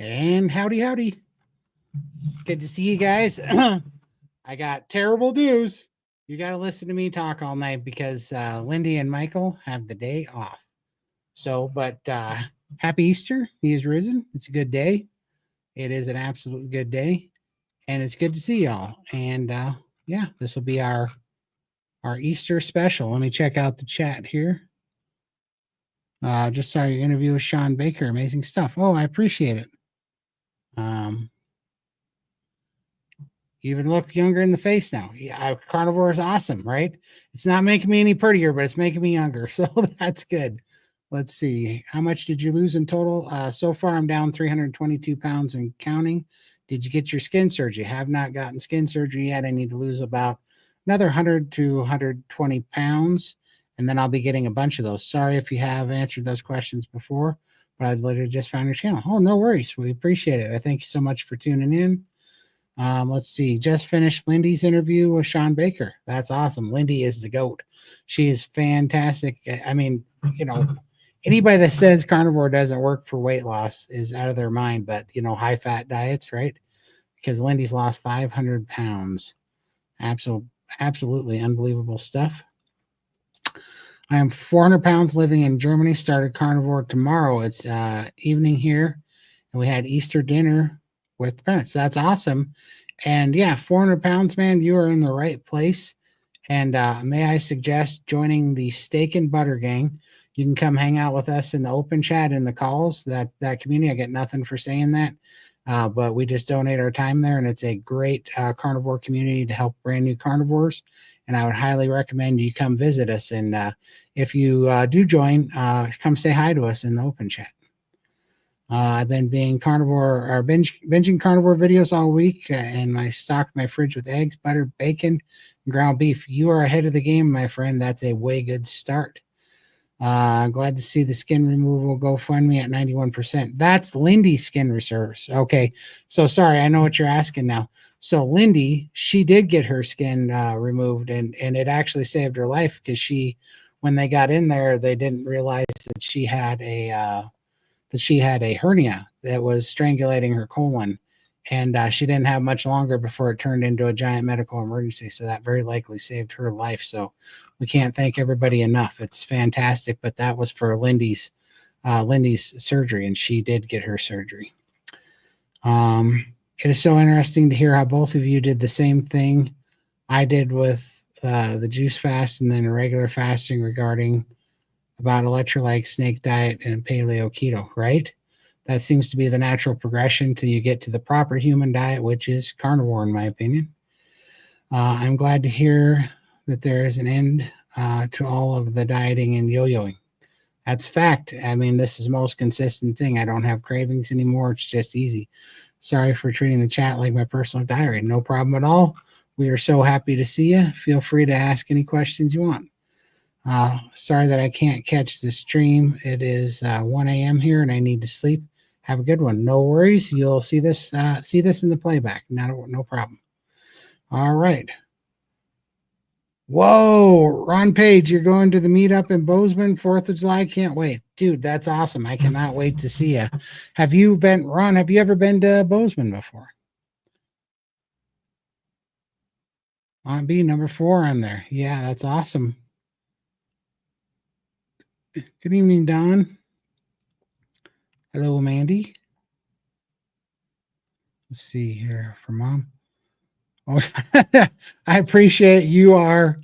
And howdy, howdy. Good to see you guys. I got terrible news. You got to listen to me talk all night because Lindy and Michael have the day off. So, but happy Easter. He is risen. It's a good day. It is an absolute good day. And it's good to see y'all. And yeah, this will be our Easter special. Let me check out the chat here. Just saw your interview with Sean Baker. Amazing stuff. Oh, I appreciate it. You even look younger in the face now. Yeah, Carnivore is awesome, right? It's not making me any prettier, but it's making me younger. So that's good. Let's see. How much did you lose in total? So far, I'm down 322 pounds and counting. Did you get your skin surgery? Have not gotten skin surgery yet. I need to lose about another 100 to 120 pounds, and then I'll be getting a bunch of those. Sorry if you have answered those questions before, but I literally just found your channel. Oh, no worries. We appreciate it. I thank you so much for tuning in. Let's see. Just finished Lindy's interview with Sean Baker. That's awesome. Lindy is the GOAT. She is fantastic. I mean, you know, anybody that says carnivore doesn't work for weight loss is out of their mind, but you know, high fat diets, right? Because Lindy's lost 500 pounds. Absolutely unbelievable stuff. I am 400 pounds living in Germany, started carnivore tomorrow. It's evening here, and we had Easter dinner with the parents. That's awesome. And yeah, 400 pounds, man, you are in the right place. And may I suggest joining the Steak and Butter Gang. You can come hang out with us in the open chat in the calls, that community. I get nothing for saying that, but we just donate our time there, and it's a great carnivore community to help brand new carnivores. And I would highly recommend you come visit us. And if you do join, come say hi to us in the open chat. I've been being carnivore or binging carnivore videos all week, and I stocked my fridge with eggs, butter, bacon, and ground beef. You are ahead of the game, my friend. That's a way good start. Glad to see the skin removal GoFundMe at 91%. That's Lindy's skin reserves. Okay, so sorry, I know what you're asking now. So Lindy, she did get her skin removed, and it actually saved her life because when they got in there, they didn't realize that she had a hernia that was strangulating her colon, and she didn't have much longer before it turned into a giant medical emergency. So that very likely saved her life. So we can't thank everybody enough. It's fantastic, but that was for Lindy's surgery, and she did get her surgery. It is so interesting to hear how both of you did the same thing I did with the juice fast and then regular fasting regarding about electrolyte, snake diet, and paleo keto, right? That seems to be the natural progression till you get to the proper human diet, which is carnivore, in my opinion. I'm glad to hear that there is an end to all of the dieting and yo-yoing. That's fact. I mean, this is the most consistent thing. I don't have cravings anymore. It's just easy. Sorry for treating the chat like my personal diary. No problem at all. We are so happy to see you. Feel free to ask any questions you want. Sorry that I can't catch the stream. It is 1 a.m. here and I need to sleep. Have a good one. No worries. You'll see this in the playback. No problem. All right. Whoa, Ron Page, you're going to the meetup in Bozeman, 4th of July. Can't wait. Dude, that's awesome. I cannot wait to see you. Have you ever been to Bozeman before? On B, number 4 on there. Yeah, that's awesome. Good evening, Don. Hello, Mandy. Let's see here for Mom. Oh, I appreciate you are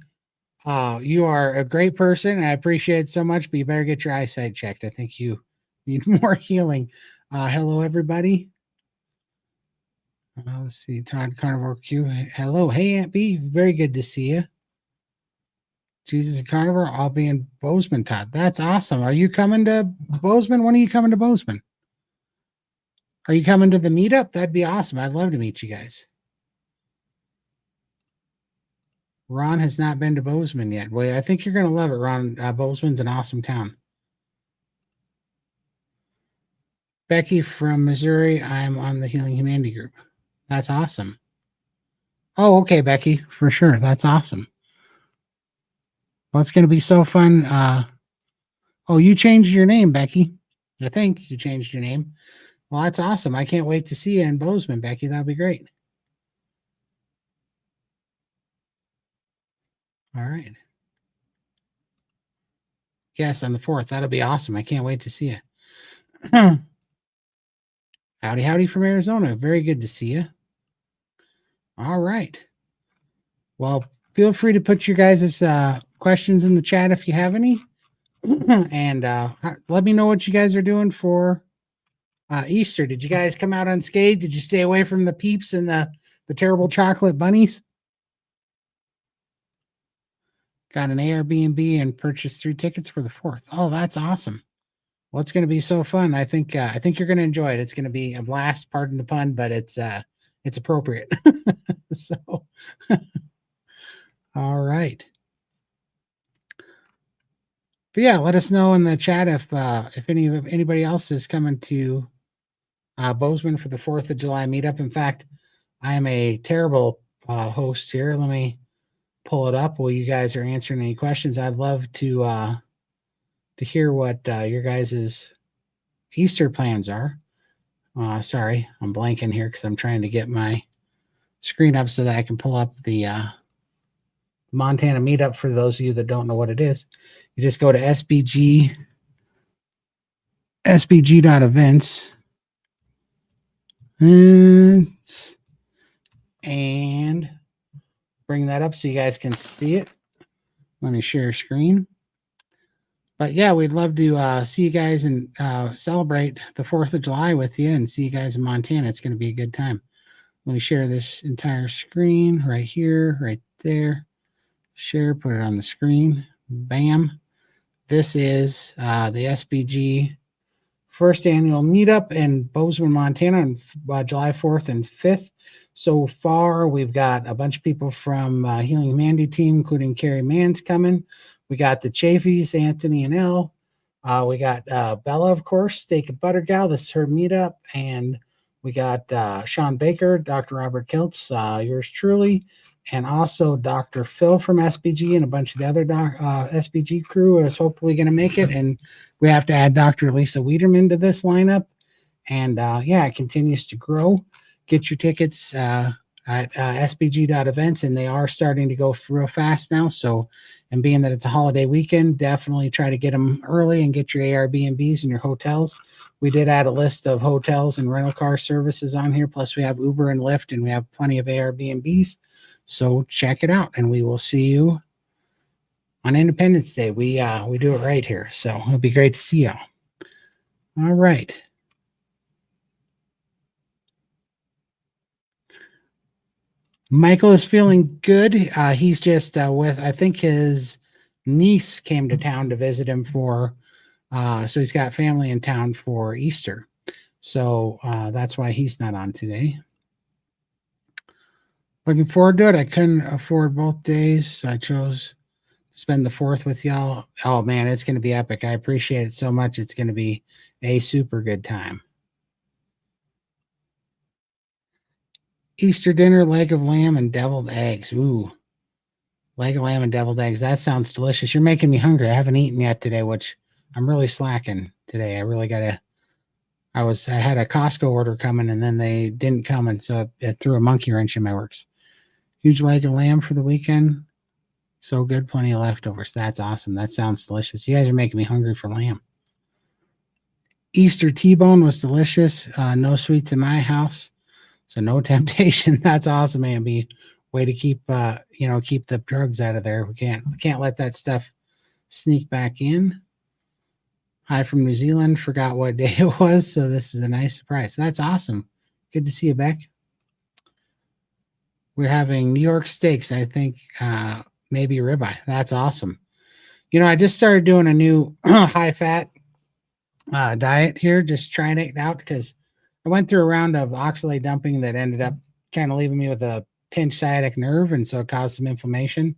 a great person. I appreciate it so much, but you better get your eyesight checked. I think you need more healing. Hello, everybody. Let's see, Todd Carnivore Q. Hello, hey Aunt B. Very good to see you. Jesus and Carnivore. I'll be in Bozeman, Todd. That's awesome. Are you coming to Bozeman? When are you coming to Bozeman? Are you coming to the meetup? That'd be awesome. I'd love to meet you guys. Ron has not been to Bozeman yet. Well, I think you're going to love it, Ron. Bozeman's an awesome town. Becky from Missouri. I'm on the Healing Humanity group. That's awesome. Oh, okay, Becky, for sure. That's awesome. Well, it's going to be so fun. Oh, you changed your name, Becky. I think you changed your name. Well, that's awesome. I can't wait to see you in Bozeman, Becky. That'll be great. All right. Yes, on the 4th. That'll be awesome. I can't wait to see you. Howdy, howdy from Arizona. Very good to see you. All right. Well, feel free to put your guys' questions in the chat if you have any. And let me know what you guys are doing for Easter. Did you guys come out unscathed? Did you stay away from the peeps and the terrible chocolate bunnies? Got an Airbnb and purchased 3 tickets for the 4th. Oh, that's awesome. Well, it's going to be so fun. I think you're going to enjoy it. It's going to be a blast, pardon the pun, but it's appropriate. So all right. But yeah, let us know in the chat if anybody else is coming to Bozeman for the 4th of July meetup. In fact, I am a terrible host here. Let me pull it up while you guys are answering any questions. I'd love to hear what your guys' Easter plans are. Sorry, I'm blanking here because I'm trying to get my screen up so that I can pull up the Montana meetup. For those of you that don't know what it is, you just go to sbg.events and bring that up so you guys can see it. Let me share screen. But yeah, we'd love to see you guys and celebrate the 4th of July with you and see you guys in Montana. It's going to be a good time. Let me share this entire screen right here, right there. Share, put it on the screen. Bam. This is the SBG first annual meetup in Bozeman, Montana on July 4th and 5th. So far, we've got a bunch of people from Healing Humanity team, including Carrie Mann's coming. We got the Chafies, Anthony and Elle. We got Bella, of course, Steak and Butter Gal. This is her meetup. And we got Sean Baker, Dr. Robert Kiltz, yours truly, and also Dr. Phil from SBG and a bunch of the other SBG crew is hopefully going to make it. And we have to add Dr. Lisa Wiederman to this lineup. And yeah, it continues to grow. Get your tickets at sbg.events, and they are starting to go real fast now. So, and being that it's a holiday weekend, definitely try to get them early and get your Airbnbs and your hotels. We did add a list of hotels and rental car services on here. Plus, we have Uber and Lyft, and we have plenty of Airbnbs. So check it out, and we will see you on Independence Day. We do it right here, so it'll be great to see y'all. All right. Michael is feeling good. He's just with, I think his niece came to town to visit him for, so he's got family in town for Easter. So that's why he's not on today. Looking forward to it. I couldn't afford both days, so I chose to spend the 4th with y'all. Oh man, it's going to be epic. I appreciate it so much. It's going to be a super good time. Easter dinner, leg of lamb and deviled eggs. Ooh, leg of lamb and deviled eggs. That sounds delicious. You're making me hungry. I haven't eaten yet today, which I'm really slacking today. I really got to. I had a Costco order coming and then they didn't come, and so it threw a monkey wrench in my works. Huge leg of lamb for the weekend. So good, plenty of leftovers. That's awesome. That sounds delicious. You guys are making me hungry for lamb. Easter T-bone was delicious. No sweets in my house, so no temptation. That's awesome, Amby. Way to keep keep the drugs out of there. We can't let that stuff sneak back in. Hi from New Zealand. Forgot what day it was, so this is a nice surprise. That's awesome. Good to see you, Beck. We're having New York steaks. I think maybe ribeye. That's awesome. You know, I just started doing a new high-fat diet here, just trying it out because I went through a round of oxalate dumping that ended up kind of leaving me with a pinched sciatic nerve, and so it caused some inflammation.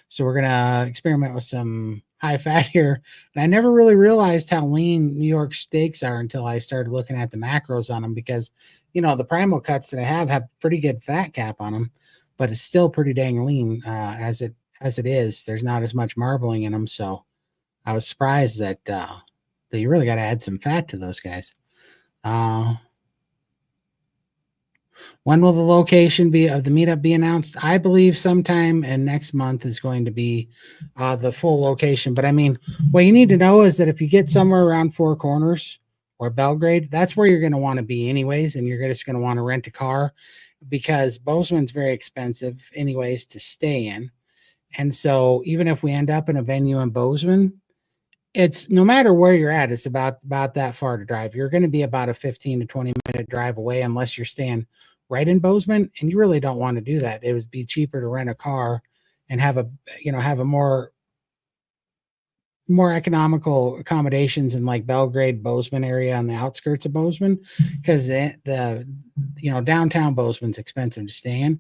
So we're gonna experiment with some high fat here. And I never really realized how lean New York steaks are until I started looking at the macros on them, because the primal cuts that I have pretty good fat cap on them, but it's still pretty dang lean as it is. There's not as much marbling in them, so I was surprised that you really got to add some fat to those guys. When will the location be of the meetup be announced? I believe sometime in next month is going to be the full location. But I mean, what you need to know is that if you get somewhere around Four Corners or Belgrade, that's where you're going to want to be anyways, and you're just going to want to rent a car because Bozeman's very expensive anyways to stay in. And so even if we end up in a venue in Bozeman, it's no matter where you're at, it's about that far to drive. You're going to be about a 15 to 20-minute drive away unless you're staying right in Bozeman, and you really don't want to do that. It would be cheaper to rent a car and have a more economical accommodations in like Belgrade, Bozeman area on the outskirts of Bozeman, because the downtown Bozeman's expensive to stay in.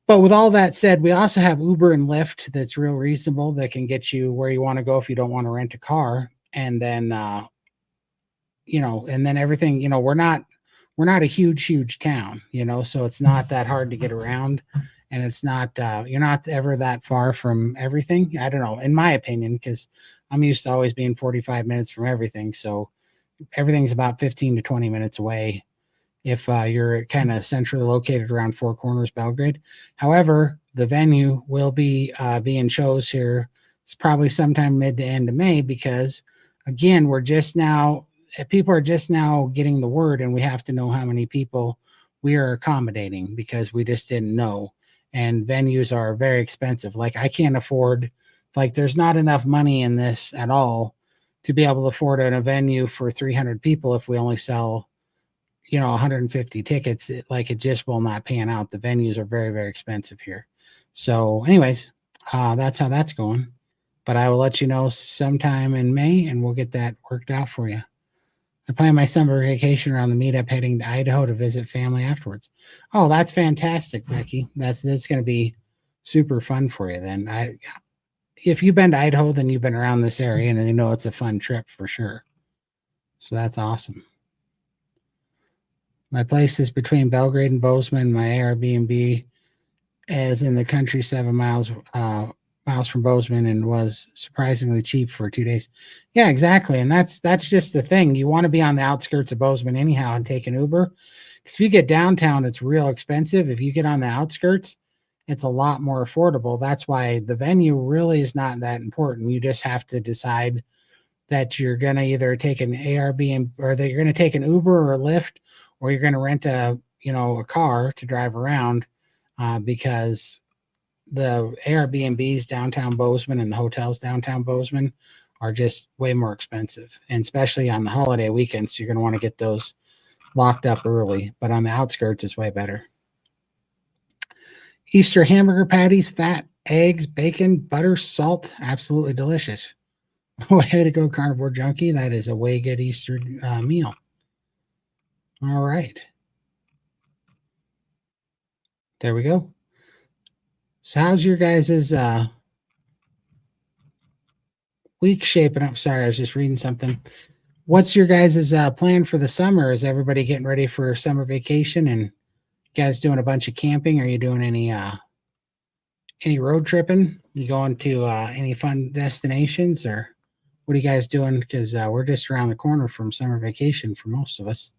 But with all that said, we also have Uber and Lyft that's real reasonable that can get you where you want to go if you don't want to rent a car. And then, and then everything, we're not a huge town, so it's not that hard to get around. And it's not, you're not ever that far from everything. I don't know, in my opinion, because I'm used to always being 45 minutes from everything. So everything's about 15 to 20 minutes away if you're kind of centrally located around Four Corners, Belgrade. However, the venue will be being shows here. It's probably sometime mid to end of May because, again, people are just now getting the word, and we have to know how many people we are accommodating because we just didn't know. And venues are very expensive. Like I can't afford, there's not enough money in this at all to be able to afford a venue for 300 people if we only sell 150 tickets. It just will not pan out. The venues are very, very expensive here. So anyways, that's how that's going. But I will let you know sometime in May, and we'll get that worked out for you. I plan my summer vacation around the meetup, heading to Idaho to visit family afterwards. Oh, that's fantastic, Becky. That's going to be super fun for you then. If you've been to Idaho, then you've been around this area, and you know it's a fun trip for sure. So that's awesome. My place is between Belgrade and Bozeman. My Airbnb is in the country 7 miles from Bozeman and was surprisingly cheap for 2 days. Yeah, exactly. And that's just the thing. You want to be on the outskirts of Bozeman anyhow and take an Uber. Because if you get downtown, it's real expensive. If you get on the outskirts, it's a lot more affordable. That's why the venue really is not that important. You just have to decide that you're going to either take an Airbnb or that you're going to take an Uber or a Lyft, or you're going to rent a car to drive around because the Airbnbs downtown Bozeman and the hotels downtown Bozeman are just way more expensive. And especially on the holiday weekends, you're going to want to get those locked up early. But on the outskirts, it's way better. Easter hamburger patties, fat, eggs, bacon, butter, salt. Absolutely delicious. Way to go, Carnivore Junkie. That is a way good Easter meal. All right. There we go. So how's your guys' week shaping up? Sorry, I was just reading something. What's your guys' plan for the summer? Is everybody getting ready for summer vacation, and you guys doing a bunch of camping? Are you doing any road tripping? You going to any fun destinations, or what are you guys doing? Because we're just around the corner from summer vacation for most of us.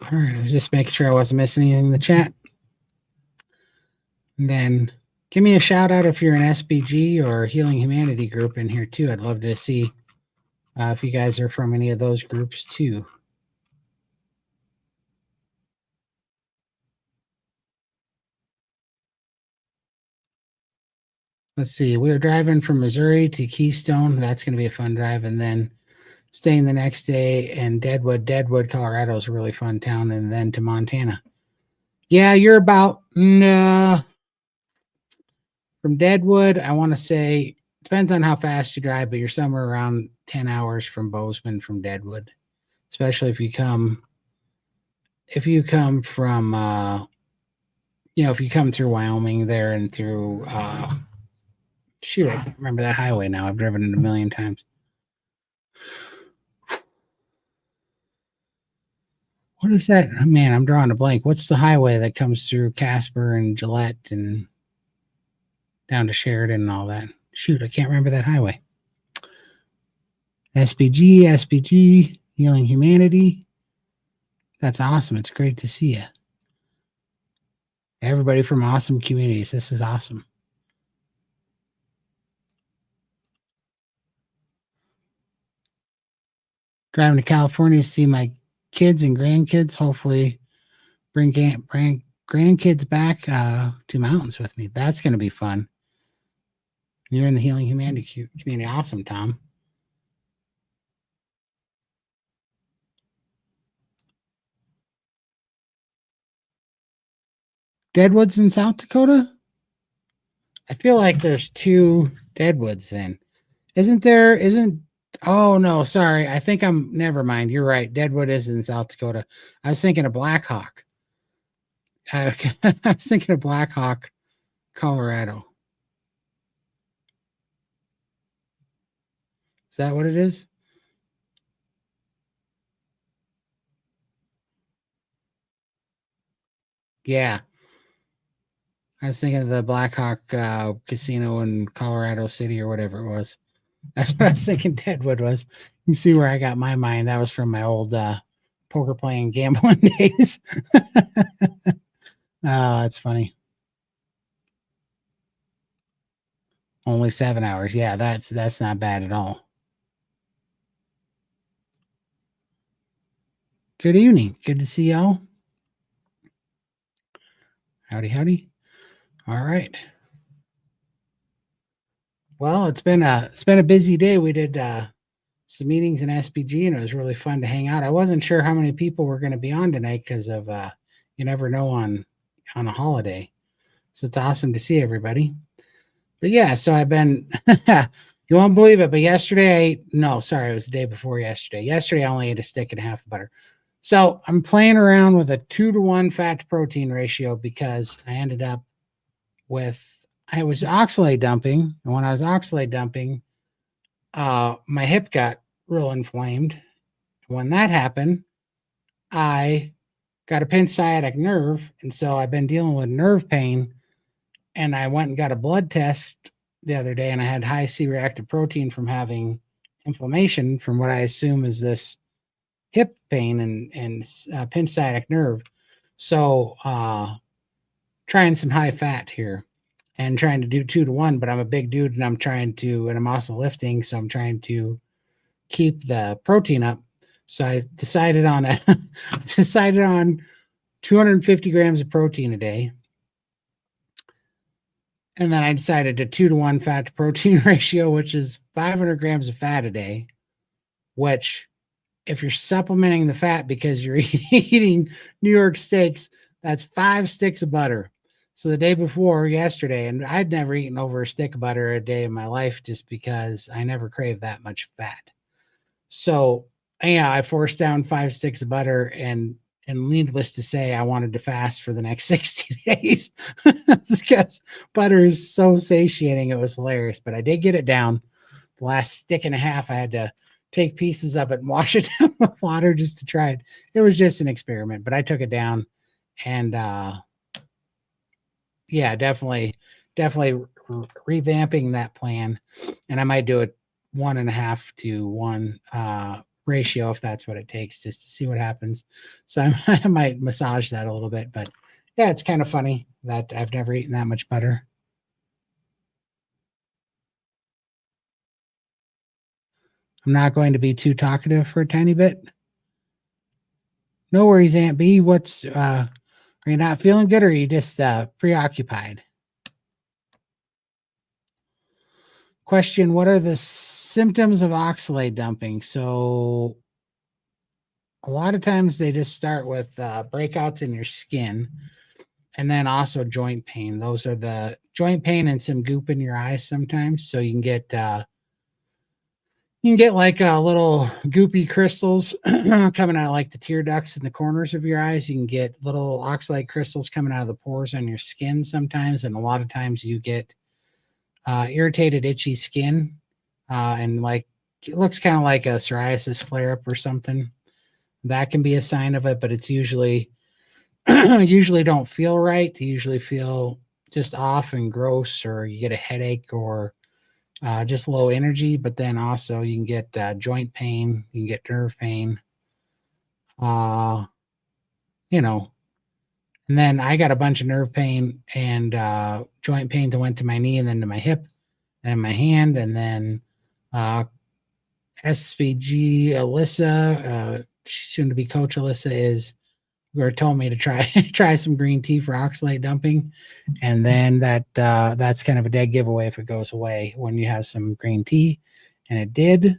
All right, I was just making sure I wasn't missing anything in the chat. And then give me a shout out if you're an SBG or Healing Humanity group in here too. I'd love to see if you guys are from any of those groups too. Let's see. We were driving from Missouri to Keystone. That's going to be a fun drive. And then staying the next day in Deadwood. Deadwood, Colorado is a really fun town. And then to Montana. Yeah, you're about from Deadwood. I want to say depends on how fast you drive, but you're somewhere around 10 hours from Bozeman from Deadwood, especially if you come from if you come through Wyoming there and through shoot, I can't remember that highway now. I've driven it a million times. What is that? Man, I'm drawing a blank. What's the highway that comes through Casper and Gillette and down to Sheridan and all that? Shoot, I can't remember that highway. SBG, Healing Humanity. That's awesome. It's great to see you. Everybody from awesome communities. This is awesome. Driving to California to see my kids and grandkids. Hopefully bring grandkids back to mountains with me. That's going to be fun. You're in the Healing Humanity community. Awesome, Tom. Deadwoods in South Dakota? I feel like there's 2 Deadwoods in. Oh no, sorry. I think never mind. You're right. Deadwood is in South Dakota. I was thinking of Black Hawk. I was thinking of Black Hawk, Colorado. Is that what it is? Yeah. I was thinking of the Black Hawk casino in Colorado City or whatever it was. That's what I was thinking Deadwood was. You see where I got my mind. That was from my old poker playing gambling days. Oh, that's funny. Only 7 hours. Yeah, that's not bad at all. Good evening. Good to see y'all. Howdy, howdy. All right. Well, it's been a busy day. We did some meetings in SPG, and it was really fun to hang out. I wasn't sure how many people were going to be on tonight because of you never know on a holiday. So it's awesome to see everybody. But yeah, so I've been you won't believe it, but yesterday it was the day before yesterday. Yesterday I only ate a stick and a half of butter. So I'm playing around with a 2-to-1 fat to protein ratio because I ended up I was oxalate dumping, and when I was oxalate dumping, my hip got real inflamed. When that happened, I got a pinched sciatic nerve, and so I've been dealing with nerve pain. And I went and got a blood test the other day, and I had high C-reactive protein from having inflammation from what I assume is this hip pain and pinched sciatic nerve. So trying some high fat here and trying to do 2-to-1, but I'm a big dude and I'm also lifting, so I'm trying to keep the protein up. So I decided on 250 grams of protein a day. And then I decided a 2-to-1 fat to protein ratio, which is 500 grams of fat a day, which if you're supplementing the fat because you're eating New York steaks, that's 5 sticks of butter. So the day before yesterday, and I'd never eaten over a stick of butter a day in my life just because I never craved that much fat. So yeah, I forced down 5 sticks of butter, and needless to say, I wanted to fast for the next 60 days because butter is so satiating. It was hilarious, but I did get it down. The last stick and a half, I had to take pieces of it and wash it down with water just to try it. It was just an experiment, but I took it down, and yeah, definitely revamping that plan, and I might do it 1.5-to-1 ratio if that's what it takes, just to see what happens. So I might massage that a little bit, but yeah, it's kind of funny that I've never eaten that much butter. I'm not going to be too talkative for a tiny bit. No worries, Aunt B. Are you not feeling good, or are you just preoccupied? Question: what are the symptoms of oxalate dumping? So a lot of times they just start with breakouts in your skin, and then also joint pain. Those are the joint pain and some goop in your eyes sometimes. So you can get like little goopy crystals coming out like the tear ducts in the corners of your eyes. You can get little oxalate crystals coming out of the pores on your skin sometimes, and a lot of times you get irritated, itchy skin, and like it looks kind of like a psoriasis flare up or something. That can be a sign of it, but it's usually usually don't feel right. You usually feel just off and gross, or you get a headache, or just low energy, but then also you can get joint pain, you can get nerve pain, uh, you know, and then I got a bunch of nerve pain and joint pain that went to my knee and then to my hip and my hand, and then uh, SVG Alyssa, soon to be Coach Alyssa, is were told me to try try some green tea for oxalate dumping, and then that's kind of a dead giveaway if it goes away when you have some green tea, and it did,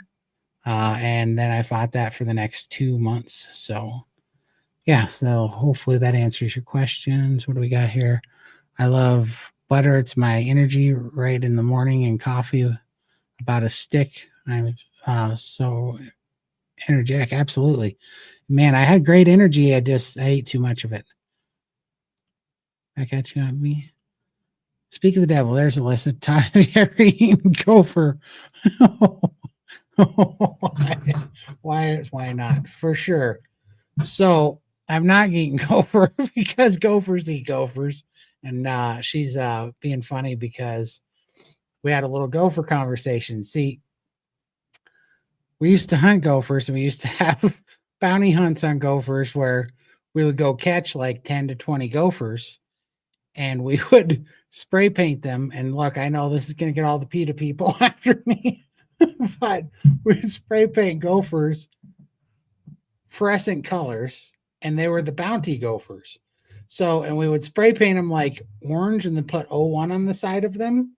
and then I fought that for the next 2 months. So yeah, so hopefully that answers your questions. What do we got here? I love butter. It's my energy right in the morning, and coffee about a stick. I'm so energetic. Absolutely. Man, I had great energy. I ate too much of it. I got you on me. Speak of the devil. There's Alyssa. Todd, Harry, and Gopher. Why not? For sure. So I'm not eating Gopher because Gophers eat Gophers. And she's being funny because we had a little Gopher conversation. See, we used to hunt Gophers and we used to have bounty hunts on Gophers where we would go catch like 10 to 20 Gophers and we would spray paint them. And look, I know this is going to get all the PETA people after me, but we'd spray paint Gophers fluorescent colors, and they were the bounty Gophers. So, and we would spray paint them like orange and then put O1 on the side of them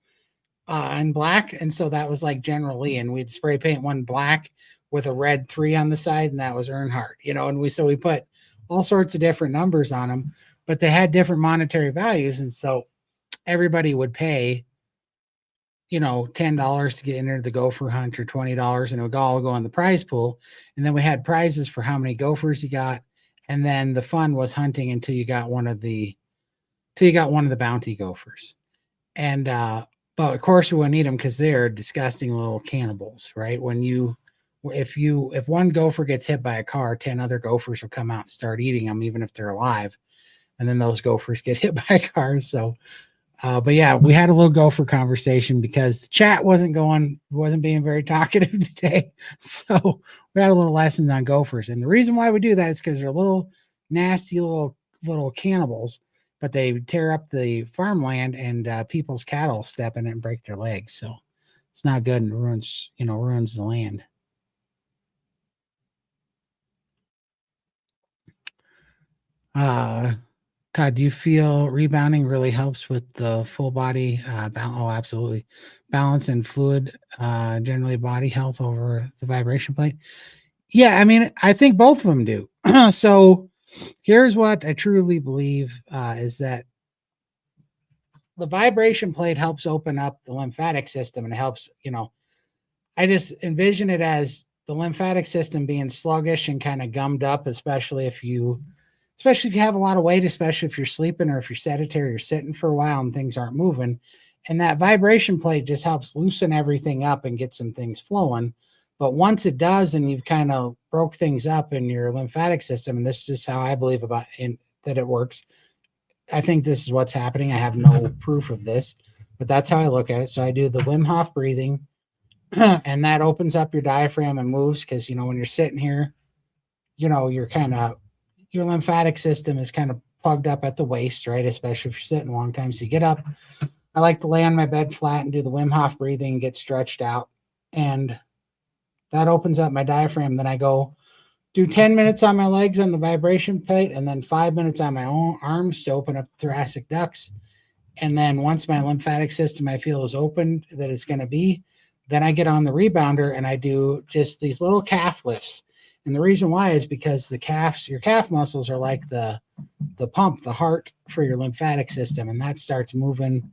and black. And so that was like General Lee, and we'd spray paint one black with a red 3 on the side, and that was Earnhardt, and we put all sorts of different numbers on them, but they had different monetary values. And so everybody would pay, $10 to get into the gopher hunt or $20, and it would all go in the prize pool. And then we had prizes for how many gophers you got. And then the fun was hunting until you got one of the bounty gophers. And, but of course we wouldn't eat them because they're disgusting little cannibals, right? If one gopher gets hit by a car, 10 other gophers will come out and start eating them, even if they're alive. And then those gophers get hit by cars. So, but yeah, we had a little gopher conversation because the chat wasn't being very talkative today. So we had a little lessons on gophers. And the reason why we do that is because they're little nasty little cannibals, but they tear up the farmland and people's cattle step in it and break their legs. So it's not good and ruins the land. Todd, do you feel rebounding really helps with the full body balance? Oh, absolutely. Balance and fluid, generally body health over the vibration plate. Yeah, I mean, I think both of them do. So here's what I truly believe is that the vibration plate helps open up the lymphatic system, and it helps, I just envision it as the lymphatic system being sluggish and kind of gummed up, especially if you have a lot of weight, especially if you're sleeping or if you're sedentary or sitting for a while and things aren't moving. And that vibration plate just helps loosen everything up and get some things flowing. But once it does, and you've kind of broke things up in your lymphatic system, and this is how I believe that it works. I think this is what's happening. I have no proof of this, but that's how I look at it. So I do the Wim Hof breathing, and that opens up your diaphragm and moves because, when you're sitting here, your lymphatic system is kind of plugged up at the waist, right? Especially if you're sitting a long time. So you get up. I like to lay on my bed flat and do the Wim Hof breathing and get stretched out. And that opens up my diaphragm. Then I go do 10 minutes on my legs on the vibration plate, and then 5 minutes on my own arms to open up the thoracic ducts. And then once my lymphatic system I feel is open that it's going to be, then I get on the rebounder and I do just these little calf lifts. And the reason why is because your calf muscles are like the pump, the heart for your lymphatic system, and that starts moving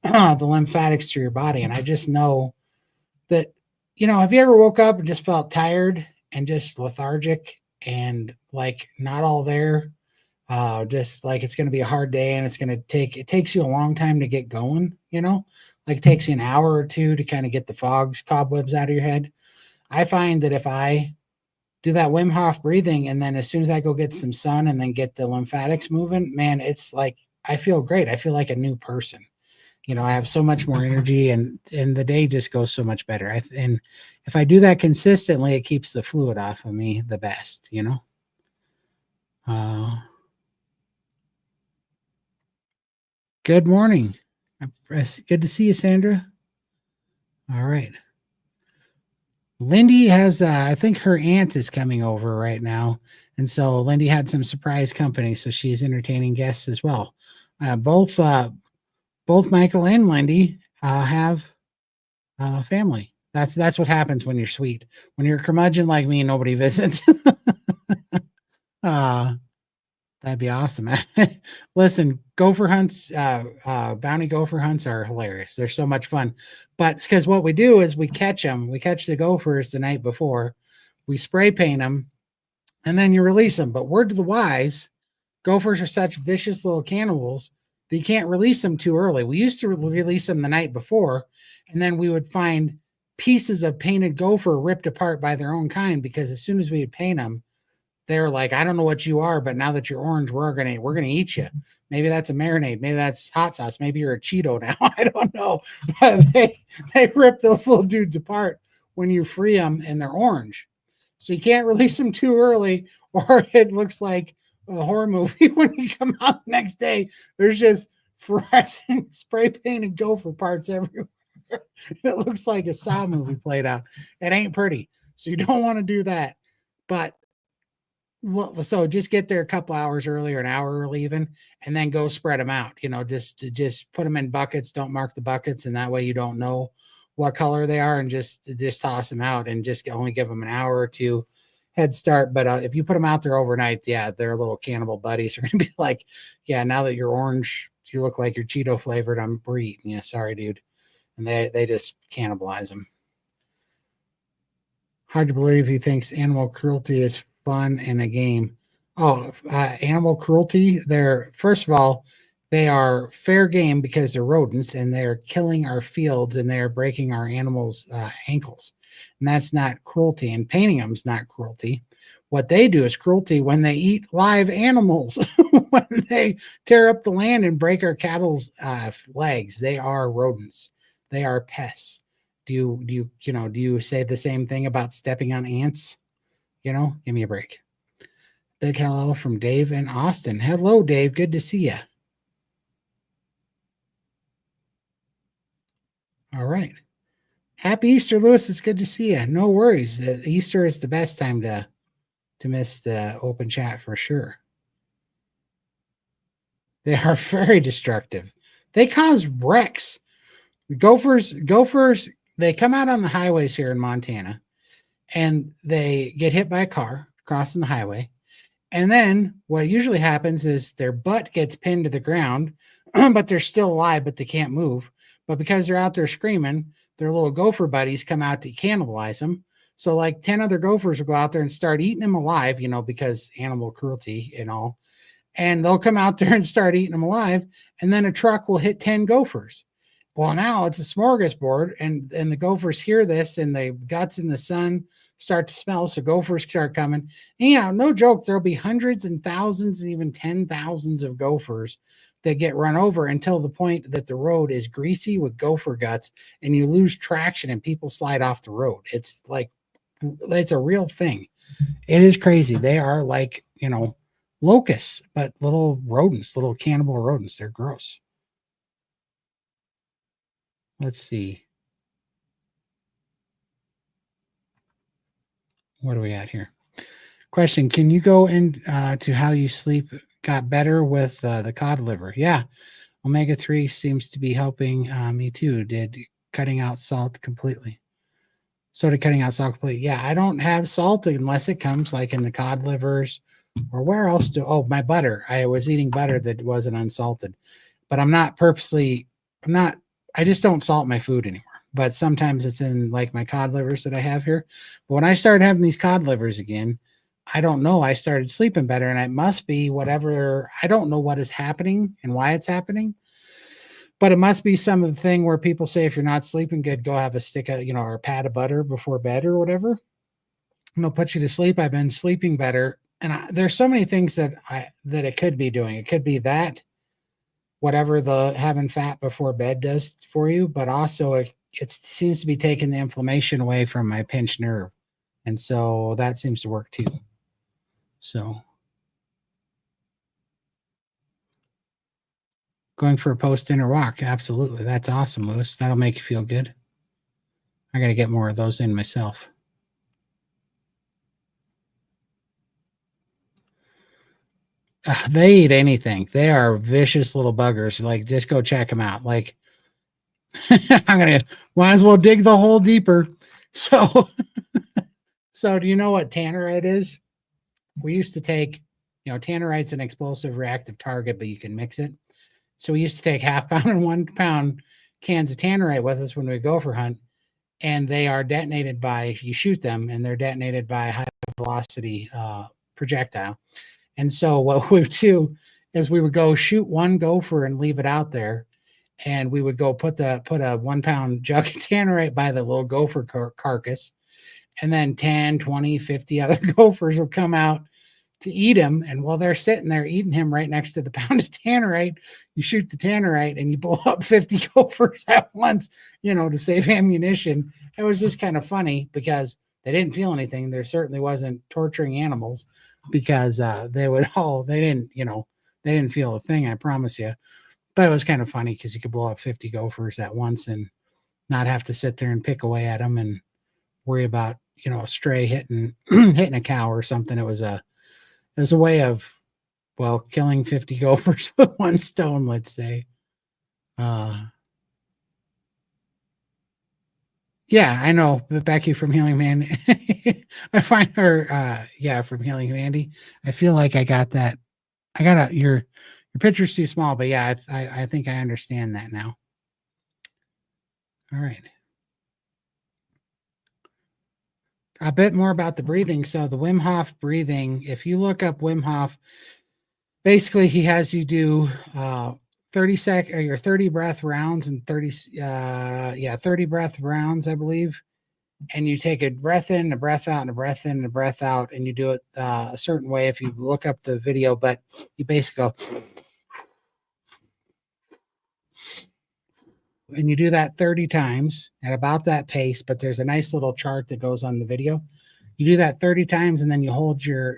the lymphatics through your body. And I just know that, have you ever woke up and just felt tired and just lethargic and like not all there? Just like it's going to be a hard day, and it takes you a long time to get going, like it takes you an hour or two to kind of get the cobwebs out of your head. I find that if I do that Wim Hof breathing, and then as soon as I go get some sun and then get the lymphatics moving, man, it's like I feel great. I feel like a new person. I have so much more energy, and the day just goes so much better. And if I do that consistently, it keeps the fluid off of me the best. Uh, Good morning. Good to see you, Sandra. All right. Lindy has, I think her aunt is coming over right now. And so Lindy had some surprise company. So she's entertaining guests as well. Both Michael and Lindy have family. That's what happens when you're sweet. When you're a curmudgeon like me, nobody visits. uh, That'd be awesome. Listen, gopher hunts, bounty gopher hunts are hilarious. They're so much fun. But because what we do is we catch them, we catch the gophers the night before, we spray paint them, and then you release them. But word to the wise, gophers are such vicious little cannibals that you can't release them too early. We used to release them the night before, and then we would find pieces of painted gopher ripped apart by their own kind because as soon as we would paint them, they're like, I don't know what you are, but now that you're orange, we're gonna eat you. Maybe that's a marinade, maybe that's hot sauce, maybe you're a Cheeto now. I don't know. But they rip those little dudes apart when you free them and they're orange. So you can't release them too early, or it looks like a horror movie when you come out the next day. There's just fluorescent spray painted gopher parts everywhere. It looks like a Saw movie played out. It ain't pretty. So you don't want to do that. But well, so just get there a couple hours early or an hour early even, and then go spread them out. Just put them in buckets. Don't mark the buckets, and that way you don't know what color they are, and just toss them out, and just only give them an hour or two head start. But if you put them out there overnight, yeah, their little cannibal buddies are going to be like, yeah, now that you're orange, you look like you're Cheeto flavored. We're eating you. Sorry, dude. And they just cannibalize them. Hard to believe he thinks animal cruelty is fun in a game. Oh, animal cruelty. They're first of all, they are fair game because they're rodents and they're killing our fields and they're breaking our animals' ankles, and that's not cruelty. And painting them is not cruelty. What they do is cruelty when they eat live animals, when they tear up the land and break our cattle's legs. They are rodents. They are pests. Do you say the same thing about stepping on ants? Give me a break. Big hello from Dave in Austin. Hello, Dave. Good to see you. All right. Happy Easter, Lewis. It's good to see you. No worries. Easter is the best time to miss the open chat for sure. They are very destructive. They cause wrecks. Gophers, they come out on the highways here in Montana and they get hit by a car crossing the highway. And then what usually happens is their butt gets pinned to the ground, but they're still alive, but they can't move. But because they're out there screaming, their little gopher buddies come out to cannibalize them. So like 10 other gophers will go out there and start eating them alive, because animal cruelty and all. And they'll come out there and start eating them alive. And then a truck will hit 10 gophers. Well, now it's a smorgasbord, and the gophers hear this, and the guts in the sun start to smell. So gophers start coming. And, yeah, no joke. There'll be hundreds and thousands, and even 10,000s of gophers that get run over until the point that the road is greasy with gopher guts, and you lose traction, and people slide off the road. It's like it's a real thing. It is crazy. They are like locusts, but little rodents, little cannibal rodents. They're gross. Let's see. What are we at here? Question: can you go in to how you sleep got better with the cod liver? Yeah, omega-3 seems to be helping me too. Did cutting out salt completely. So did cutting out salt completely. Yeah, I don't have salt unless it comes like in the cod livers or where else my butter. I was eating butter that wasn't unsalted, but I just don't salt my food anymore. But sometimes it's in like my cod livers that I have here. But when I started having these cod livers again, I don't know. I started sleeping better, and it must be whatever. I don't know what is happening and why it's happening, but it must be some of the thing where people say if you're not sleeping good, go have a stick of or a pat of butter before bed or whatever. And it'll put you to sleep. I've been sleeping better, and there's so many things that it could be doing. It could be that whatever the having fat before bed does for you, but also it seems to be taking the inflammation away from my pinched nerve. And so that seems to work too. So going for a post-dinner walk, absolutely. That's awesome, Lewis. That'll make you feel good. I got to get more of those in myself. They eat anything. They are vicious little buggers. Like, just go check them out. Like, might as well dig the hole deeper. So, so do you know what tannerite is? We used to take, tannerite's an explosive reactive target, but you can mix it. So we used to take half pound and 1 pound cans of tannerite with us when we go for hunt, and they are detonated by, you shoot them, and they're detonated by a high velocity projectile. And so what we would do is we would go shoot one gopher and leave it out there, and we would go put a 1 pound jug of tannerite by the little gopher carcass, and then 10, 20, 50 other gophers will come out to eat him. And while they're sitting there eating him right next to the pound of tannerite, you shoot the tannerite and you blow up 50 gophers at once, to save ammunition. It was just kind of funny because they didn't feel anything. There certainly wasn't torturing animals, because they didn't feel a thing, I promise you. But it was kind of funny because you could blow up 50 gophers at once and not have to sit there and pick away at them and worry about, a stray hitting a cow or something. It was a way of, killing 50 gophers with 1 stone, let's say. Yeah, I know. Becky from Healing Man. I find her, from Healing Mandy. I feel like I got that. Your picture's too small, but yeah, I think I understand that now. All right. A bit more about the breathing. So the Wim Hof breathing, if you look up Wim Hof, basically he has you do 30 breath rounds and 30 breath rounds, I believe. And you take a breath in, a breath out, and a breath in, and a breath out, and you do it a certain way if you look up the video, but you basically go, and you do that 30 times at about that pace, but there's a nice little chart that goes on the video. You do that 30 times, and then you hold you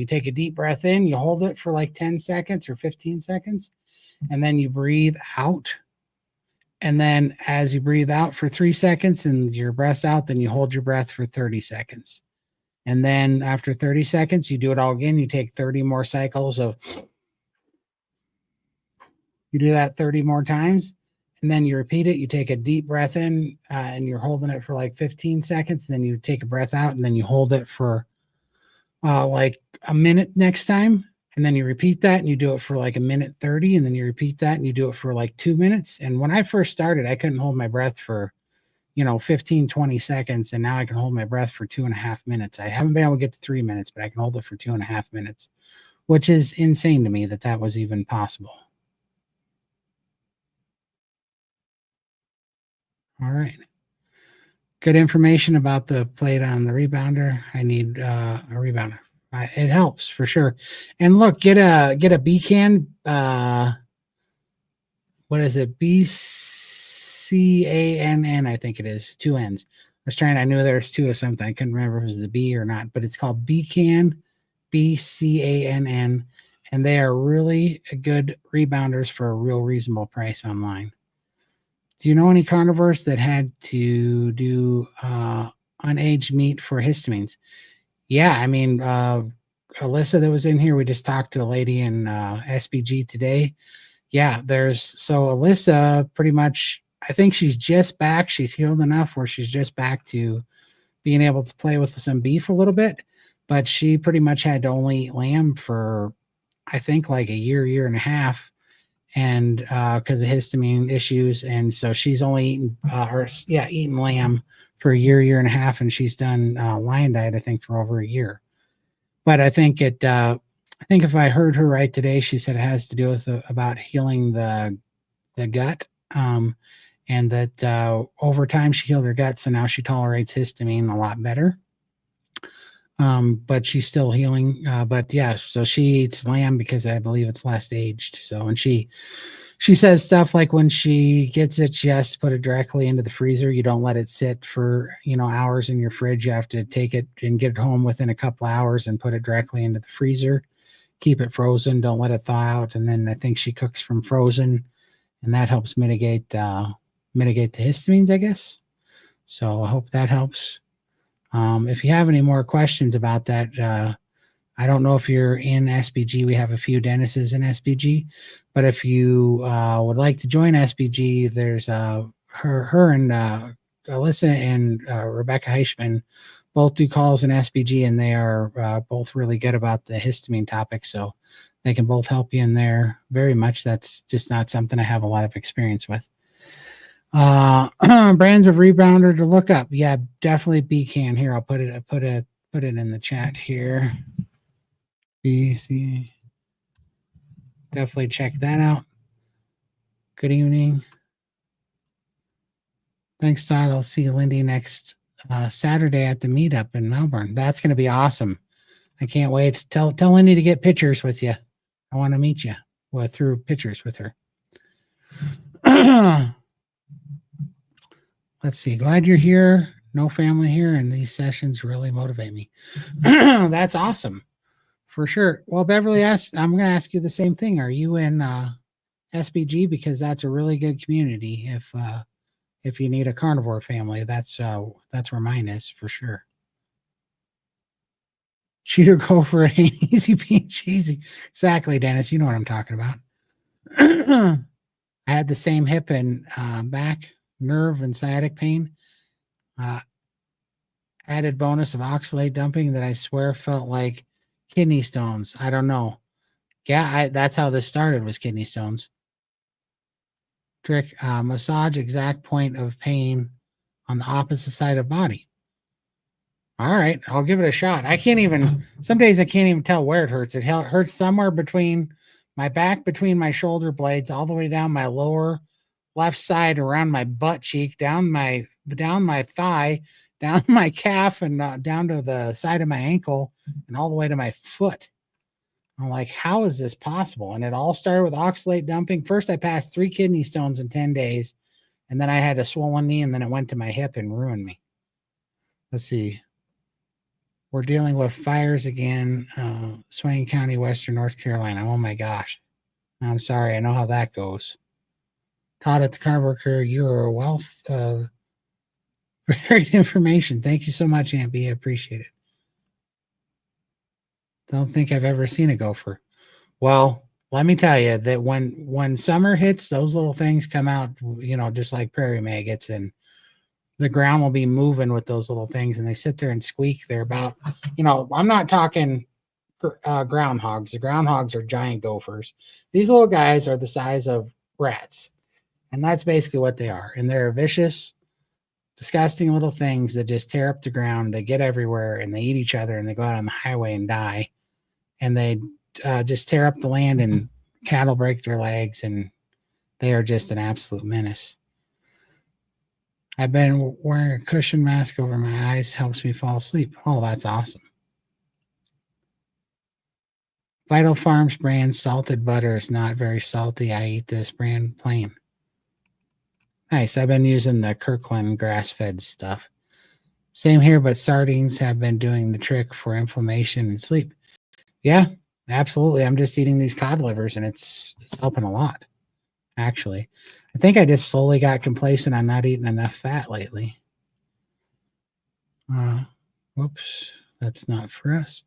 take a deep breath in, you hold it for like 10 seconds or 15 seconds, and then you breathe out. And then as you breathe out for 3 seconds and your breath's out, then you hold your breath for 30 seconds. And then after 30 seconds, you do it all again. You take 30 more cycles of, you do that 30 more times. And then you repeat it. You take a deep breath in and you're holding it for like 15 seconds. Then you take a breath out and then you hold it for like a minute next time. And then you repeat that and you do it for like a minute 30. And then you repeat that and you do it for like 2 minutes. And when I first started, I couldn't hold my breath for, 15, 20 seconds. And now I can hold my breath for 2.5 minutes. I haven't been able to get to 3 minutes, but I can hold it for 2.5 minutes, which is insane to me that was even possible. All right. Good information about the plate on the rebounder. I need a rebounder. It helps for sure. And look, get a B-can. What is it? BCANN, I think it is. 2 N's. I knew there was 2 of something. I couldn't remember if it was the B or not, but it's called B-can, BCANN. And they are really good rebounders for a real reasonable price online. Do you know any carnivores that had to do unaged meat for histamines? Yeah, I mean, Alyssa that was in here, we just talked to a lady in SBG today. Yeah, so Alyssa pretty much, I think she's just back. She's healed enough where she's just back to being able to play with some beef a little bit, but she pretty much had to only eat lamb for, I think, like a year and a half, and because of histamine issues. And so she's only eaten lamb for a year and a half, and she's done lion diet, I think, for over a year. But I think if I heard her right today, she said it has to do with about healing the gut, and that over time she healed her gut, so now she tolerates histamine a lot better. But she's still healing. But yeah, so she eats lamb because I believe it's less aged. So, and she She says stuff like when she gets it, she has to put it directly into the freezer. You don't let it sit for, hours in your fridge. You have to take it and get it home within a couple hours and put it directly into the freezer. Keep it frozen. Don't let it thaw out. And then I think she cooks from frozen, and that helps mitigate the histamines, I guess. So I hope that helps. If you have any more questions about that, I don't know if you're in SBG. We have a few dentists in SBG, but if you would like to join SBG, there's her and Alyssa and Rebecca Heichman both do calls in SBG, and they are both really good about the histamine topic. So they can both help you in there very much. That's just not something I have a lot of experience with. Brands of rebounder to look up. Yeah, definitely BCAN. Here, I'll put it in the chat here. BC. Definitely check that out. Good evening. Thanks, Todd. I'll see Lindy next Saturday at the meetup in Melbourne. That's going to be awesome. I can't wait. Tell Lindy to get pictures with you. I want to meet you through pictures with her. Let's see. Glad you're here. No family here, and these sessions really motivate me. That's awesome. For sure. Well, Beverly I'm going to ask you the same thing. Are you in SBG? Because that's a really good community. If you need a carnivore family, that's where mine is for sure. Cheater Gopher, it ain't easy being cheesy. Exactly, Dennis. You know what I'm talking about. I had the same hip and back nerve and sciatic pain. Added bonus of oxalate dumping that I swear felt like kidney stones. I don't know. Yeah, that's how this started, was kidney stones. Trick, massage exact point of pain on the opposite side of body. All right, I'll give it a shot. Some days I can't even tell where it hurts. It hurts somewhere between my back, between my shoulder blades, all the way down my lower left side, around my butt cheek, down my thigh, down my calf, and down to the side of my ankle, and all the way to my foot. I'm like, how is this possible? And it all started with oxalate dumping. First, I passed 3 kidney stones in 10 days, and then I had a swollen knee, and then it went to my hip and ruined me. Let's see. We're dealing with fires again, Swain County, Western North Carolina. Oh, my gosh. I'm sorry. I know how that goes. Todd at the Carnivore Career, you are a wealth of varied information. Thank you so much, Aunt B. I appreciate it. Don't think I've ever seen a gopher. Well, let me tell you that when summer hits, those little things come out, just like prairie maggots, and the ground will be moving with those little things, and they sit there and squeak. They're about, I'm not talking groundhogs. The groundhogs are giant gophers. These little guys are the size of rats, and that's basically what they are. And they're vicious, disgusting little things that just tear up the ground. They get everywhere, and they eat each other, and they go out on the highway and die. And they just tear up the land, and cattle break their legs, and they are just an absolute menace. I've been wearing a cushion mask over my eyes. Helps me fall asleep. Oh, that's awesome. Vital Farms brand salted butter is not very salty. I eat this brand plain. Nice. I've been using the Kirkland grass-fed stuff. Same here, but sardines have been doing the trick for inflammation and sleep. Yeah, absolutely. I'm just eating these cod livers, and it's helping a lot, actually. I think I just slowly got complacent on not eating enough fat lately. Whoops, that's not for us.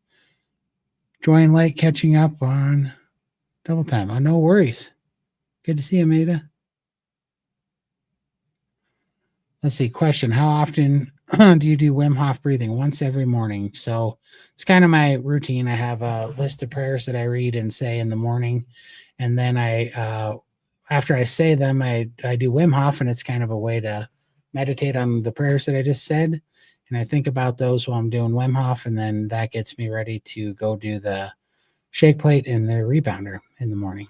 Join late, catching up on double time. Oh, no worries. Good to see you, Maida. Let's see. Question: how often do you do Wim Hof breathing? Once every morning. So it's kind of my routine. I have a list of prayers that I read and say in the morning, and then after I say them, I do Wim Hof, and it's kind of a way to meditate on the prayers that I just said, and I think about those while I'm doing Wim Hof, and then that gets me ready to go do the shake plate and the rebounder in the morning.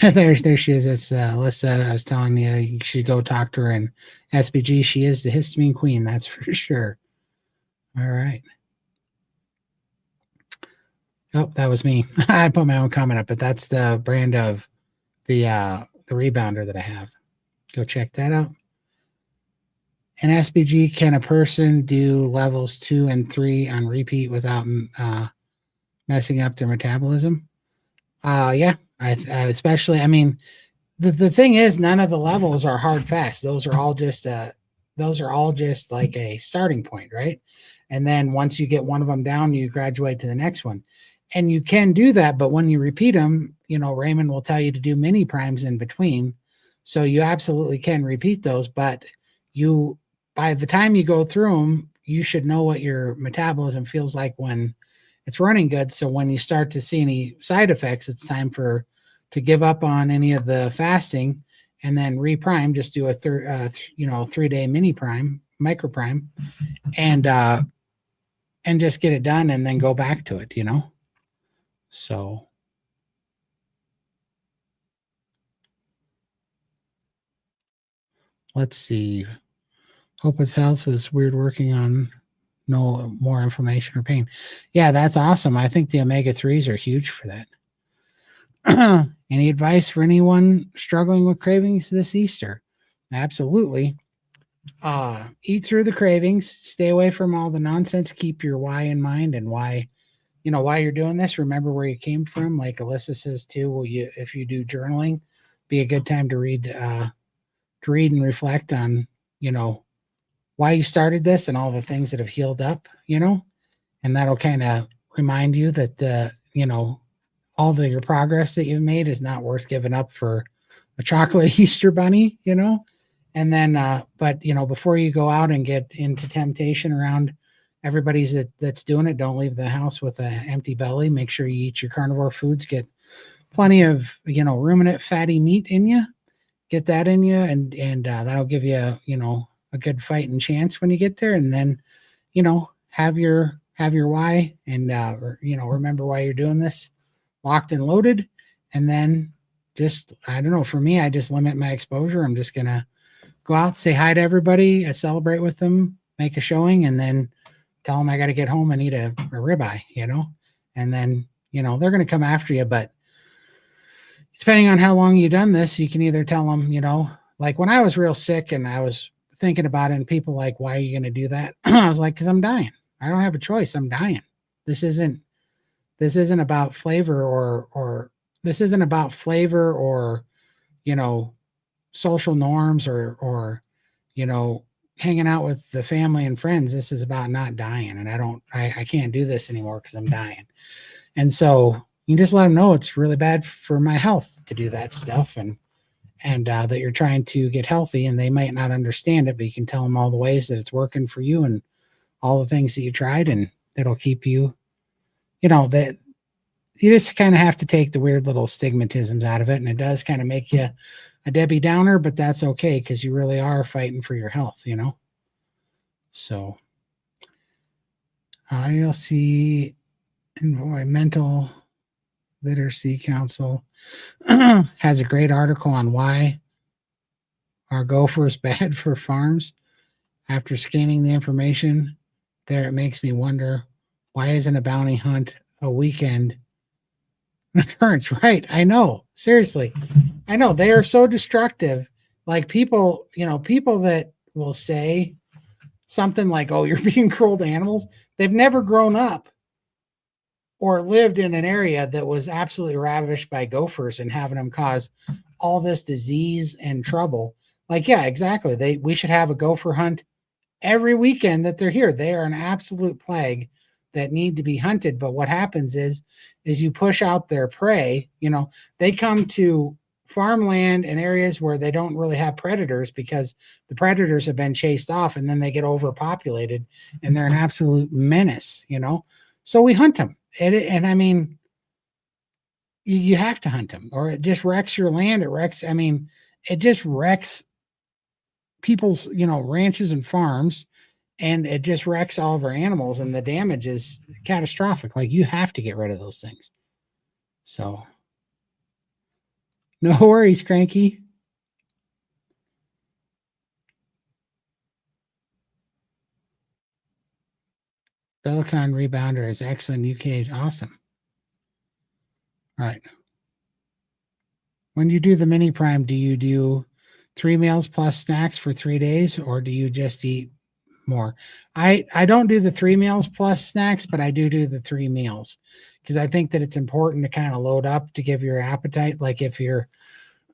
there she is. It's Alyssa. I was telling you should go talk to her in SBG. She is the histamine queen, that's for sure. All right. Oh, that was me. I put my own comment up, but that's the brand of the rebounder that I have. Go check that out. In SBG, can a person do levels 2 and 3 on repeat without messing up their metabolism? Yeah, especially. I mean, the thing is, none of the levels are hard fast. Those are all just like a starting point, right? And then once you get one of them down, you graduate to the next one. And you can do that, but when you repeat them, Raymond will tell you to do mini primes in between. So you absolutely can repeat those, but you by the time you go through them, you should know what your metabolism feels like when it's running good. So when you start to see any side effects, it's time to give up on any of the fasting and then reprime. Just do a 3-day mini prime, micro prime, and just get it done, and then go back to it. So let's see. Hope His Health was weird working on no more inflammation or pain. Yeah, that's awesome. I think the omega-3s are huge for that. Any advice for anyone struggling with cravings this Easter? Absolutely. Eat through the cravings, stay away from all the nonsense, keep your why in mind and why you're doing this. Remember where you came from. Like Alyssa says too, if you do journaling, be a good time to read and reflect on, why you started this and all the things that have healed up, and that'll kind of remind you that, all your progress that you've made is not worth giving up for a chocolate Easter bunny, and then, but, before you go out and get into temptation around everybody's that's doing it, don't leave the house with an empty belly. Make sure you eat your carnivore foods, get plenty of, ruminant fatty meat in you, get that in you, and that'll give you, a good fighting chance when you get there. And then, have your why, and remember why you're doing this locked and loaded. And then just, I don't know, for me, I just limit my exposure. I'm just gonna go out, say hi to everybody, celebrate with them, make a showing, and then tell them I got to get home and eat a ribeye, and then, they're going to come after you. But depending on how long you've done this, you can either tell them, like when I was real sick and I was thinking about it, and people like, why are you going to do that? I was like, because I'm dying. I don't have a choice. I'm dying. This isn't about flavor or this isn't about flavor or, social norms or, hanging out with the family and friends. This is about not dying. And I can't do this anymore because I'm dying. And so you just let them know it's really bad for my health to do that stuff, and that you're trying to get healthy, and they might not understand it, but you can tell them all the ways that it's working for you and all the things that you tried, and it'll keep you, that you just kind of have to take the weird little stigmatisms out of it. And it does kind of make you a Debbie Downer, but that's okay because you really are fighting for your health, So ILC Environmental Literacy Council has a great article on why are gophers bad for farms. After scanning the information there, it makes me wonder, why isn't a bounty hunt a weekend occurrence? Right. I know. Seriously. I know. They are so destructive. Like people that will say something like, oh, you're being cruel to animals. They've never grown up or lived in an area that was absolutely ravished by gophers and having them cause all this disease and trouble. Like, yeah, exactly. We should have a gopher hunt every weekend that they're here. They are an absolute plague that need to be hunted. But what happens is you push out their prey. They come to farmland and areas where they don't really have predators because the predators have been chased off, and then they get overpopulated and they're an absolute menace, So we hunt them. And I mean, you have to hunt them, or it just wrecks your land. It just wrecks people's, ranches and farms, and it just wrecks all of our animals, and the damage is catastrophic. Like, you have to get rid of those things. So no worries, Cranky. Silicon rebounder is excellent. UK, awesome. All right. When you do the mini prime, do you do 3 meals plus snacks for 3 days, or do you just eat more? I don't do the 3 meals plus snacks, but I do the 3 meals because I think that it's important to kind of load up to give your appetite. Like if you're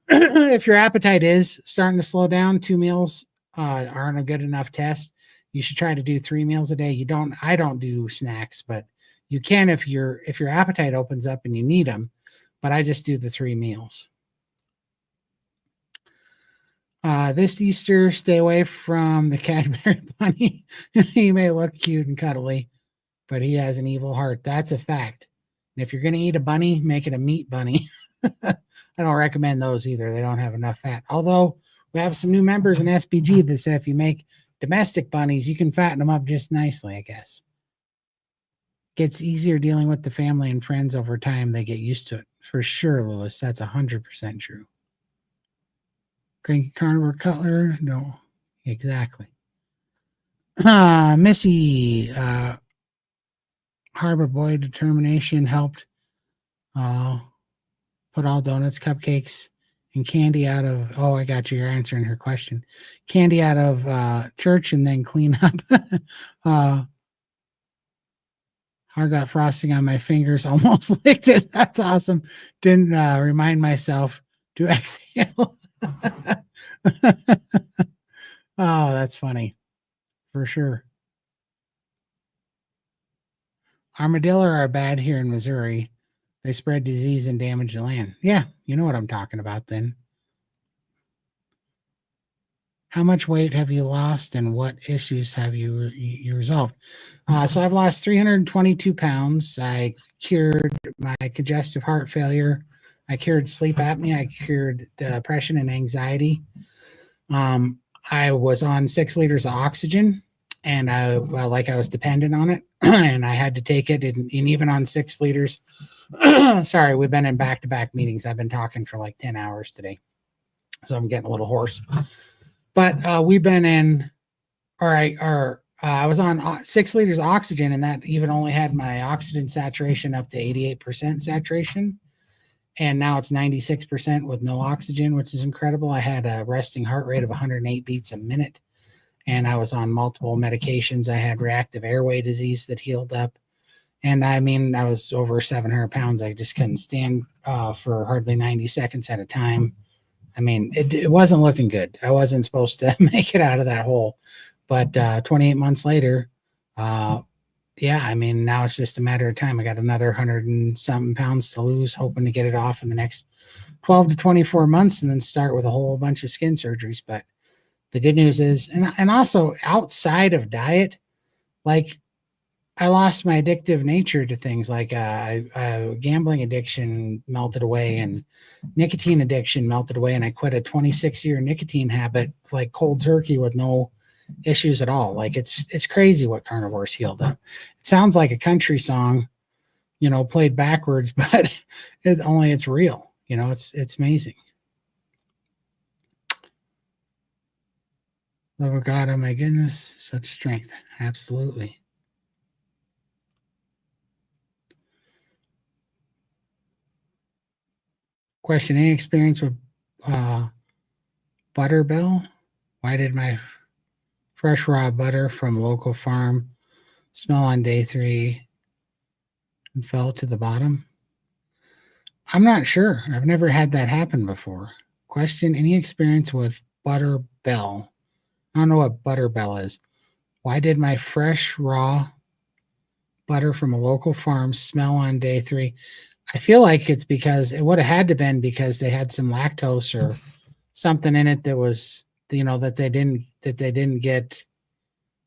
if your appetite is starting to slow down, 2 meals aren't a good enough test. You should try to do 3 meals a day. I don't do snacks, but you can if your appetite opens up and you need them. But I just do the 3 meals. This Easter, stay away from the Cadbury bunny. He may look cute and cuddly, but he has an evil heart. That's a fact. And if you're going to eat a bunny, make it a meat bunny. I don't recommend those either. They don't have enough fat. Although we have some new members in SPG that say if you make domestic bunnies, you can fatten them up just nicely, I guess. Gets easier dealing with the family and friends over time. They get used to it. For sure, Lewis. That's 100% true. Carnivore Cutler? No, exactly. Missy, Harbor Boy Determination helped put all donuts, cupcakes, and candy out of. Oh, I got you. You're answering her question. Candy out of church and then clean up. I got frosting on my fingers, almost licked it. That's awesome. Didn't remind myself to exhale. Oh, that's funny. For sure. Armadillo are bad here in Missouri. They spread disease and damage the land. Yeah, you know what I'm talking about then. How much weight have you lost and what issues have you resolved? So I've lost 322 pounds. I cured my congestive heart failure. I cured sleep apnea. I cured depression and anxiety. I was on 6 liters of oxygen, and I was dependent on it, and I had to take it. And even on 6 liters, sorry, we've been in back-to-back meetings. I've been talking for like 10 hours today, so I'm getting a little hoarse. But we've been in, I was on 6 liters of oxygen, and that even only had my oxygen saturation up to 88% saturation. And now it's 96% with no oxygen, which is incredible. I had a resting heart rate of 108 beats a minute, and I was on multiple medications. I had reactive airway disease that healed up. And I mean, I was over 700 pounds. I just couldn't stand for hardly 90 seconds at a time. I mean, it wasn't looking good. I wasn't supposed to make it out of that hole. But 28 months later, yeah, I mean, now it's just a matter of time. I got another 100 and something pounds to lose, hoping to get it off in the next 12 to 24 months and then start with a whole bunch of skin surgeries. But the good news is, and also outside of diet, like I lost my addictive nature to things like gambling addiction melted away and nicotine addiction melted away. And I quit a 26-year nicotine habit, like cold turkey with no issues at all. Like it's crazy what Carnivore's healed up. It sounds like a country song, played backwards, but it's real. It's amazing. Love of God, oh my goodness, such strength. Absolutely. Question: any experience with butterbell? Why did my fresh raw butter from local farm smell on day 3 and fell to the bottom? I'm not sure. I've never had that happen before. Question: any experience with butterbell? I don't know what butterbell is. Why did my fresh raw butter from a local farm smell on day 3? I feel like it's because it would have had to been because they had some lactose or something in it that was, that they didn't get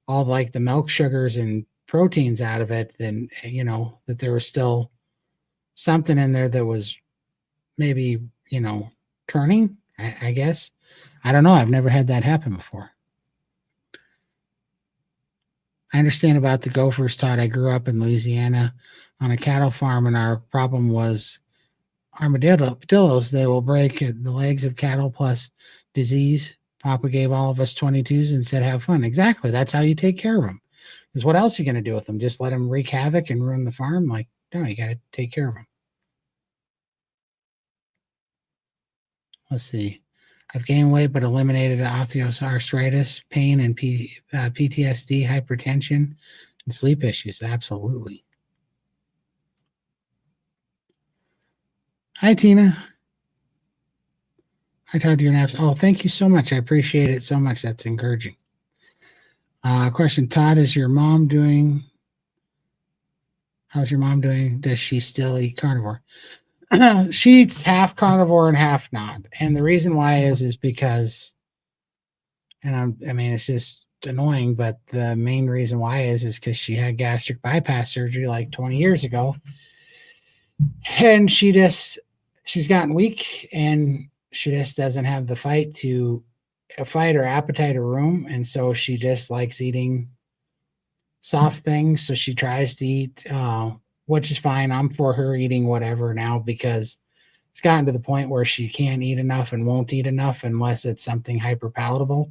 all like the milk sugars and proteins out of it. Then, that there was still something in there that was maybe, turning, I guess. I don't know. I've never had that happen before. I understand about the Gophers, Todd. I grew up in Louisiana on a cattle farm, and our problem was armadillos. They will break the legs of cattle plus disease. Papa gave all of us 22s and said, have fun. Exactly. That's how you take care of them. Because what else are you going to do with them? Just let them wreak havoc and ruin the farm? Like, no, you got to take care of them. Let's see. I've gained weight but eliminated osteoarthritis, pain, and PTSD, hypertension, and sleep issues. Absolutely. Hi, Tina. I Todd, your naps. Oh, thank you so much. I appreciate it so much. That's encouraging. Question, Todd, is your mom doing? How's your mom doing? Does she still eat carnivore? She eats half carnivore and half not. And the reason why is because, I mean, it's just annoying, but the main reason why is because she had gastric bypass surgery like 20 years ago. And she's gotten weak and she just doesn't have the fight or appetite or room. And so she just likes eating soft things. So she tries to eat, which is fine. I'm for her eating whatever now because it's gotten to the point where she can't eat enough and won't eat enough unless it's something hyper palatable.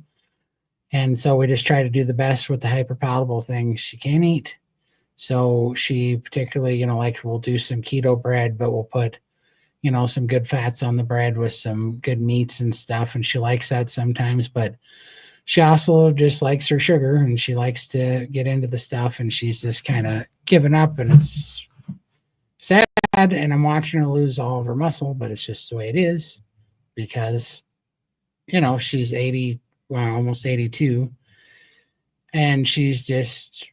And so we just try to do the best with the hyper palatable things she can eat. So she particularly, like we'll do some keto bread, but we'll put, some good fats on the bread with some good meats and stuff. And she likes that sometimes, but she also just likes her sugar and she likes to get into the stuff and she's just kind of given up and it's sad. And I'm watching her lose all of her muscle, but it's just the way it is because, she's 80, well, almost 82. And she's just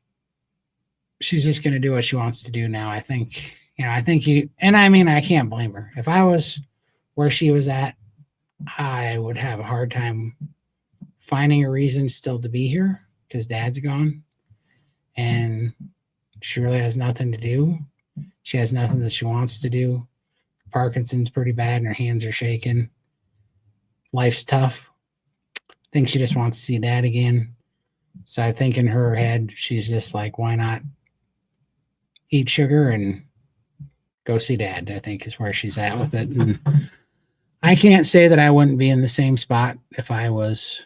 going to do what she wants to do now. I think I can't blame her. If I was where she was at, I would have a hard time finding a reason still to be here because dad's gone and she really has nothing to do. She has nothing that she wants to do. Parkinson's pretty bad and her hands are shaking. Life's tough. I think she just wants to see dad again. So I think in her head, she's just like, why not eat sugar and go see dad, I think is where she's at with it. And I can't say that I wouldn't be in the same spot if I was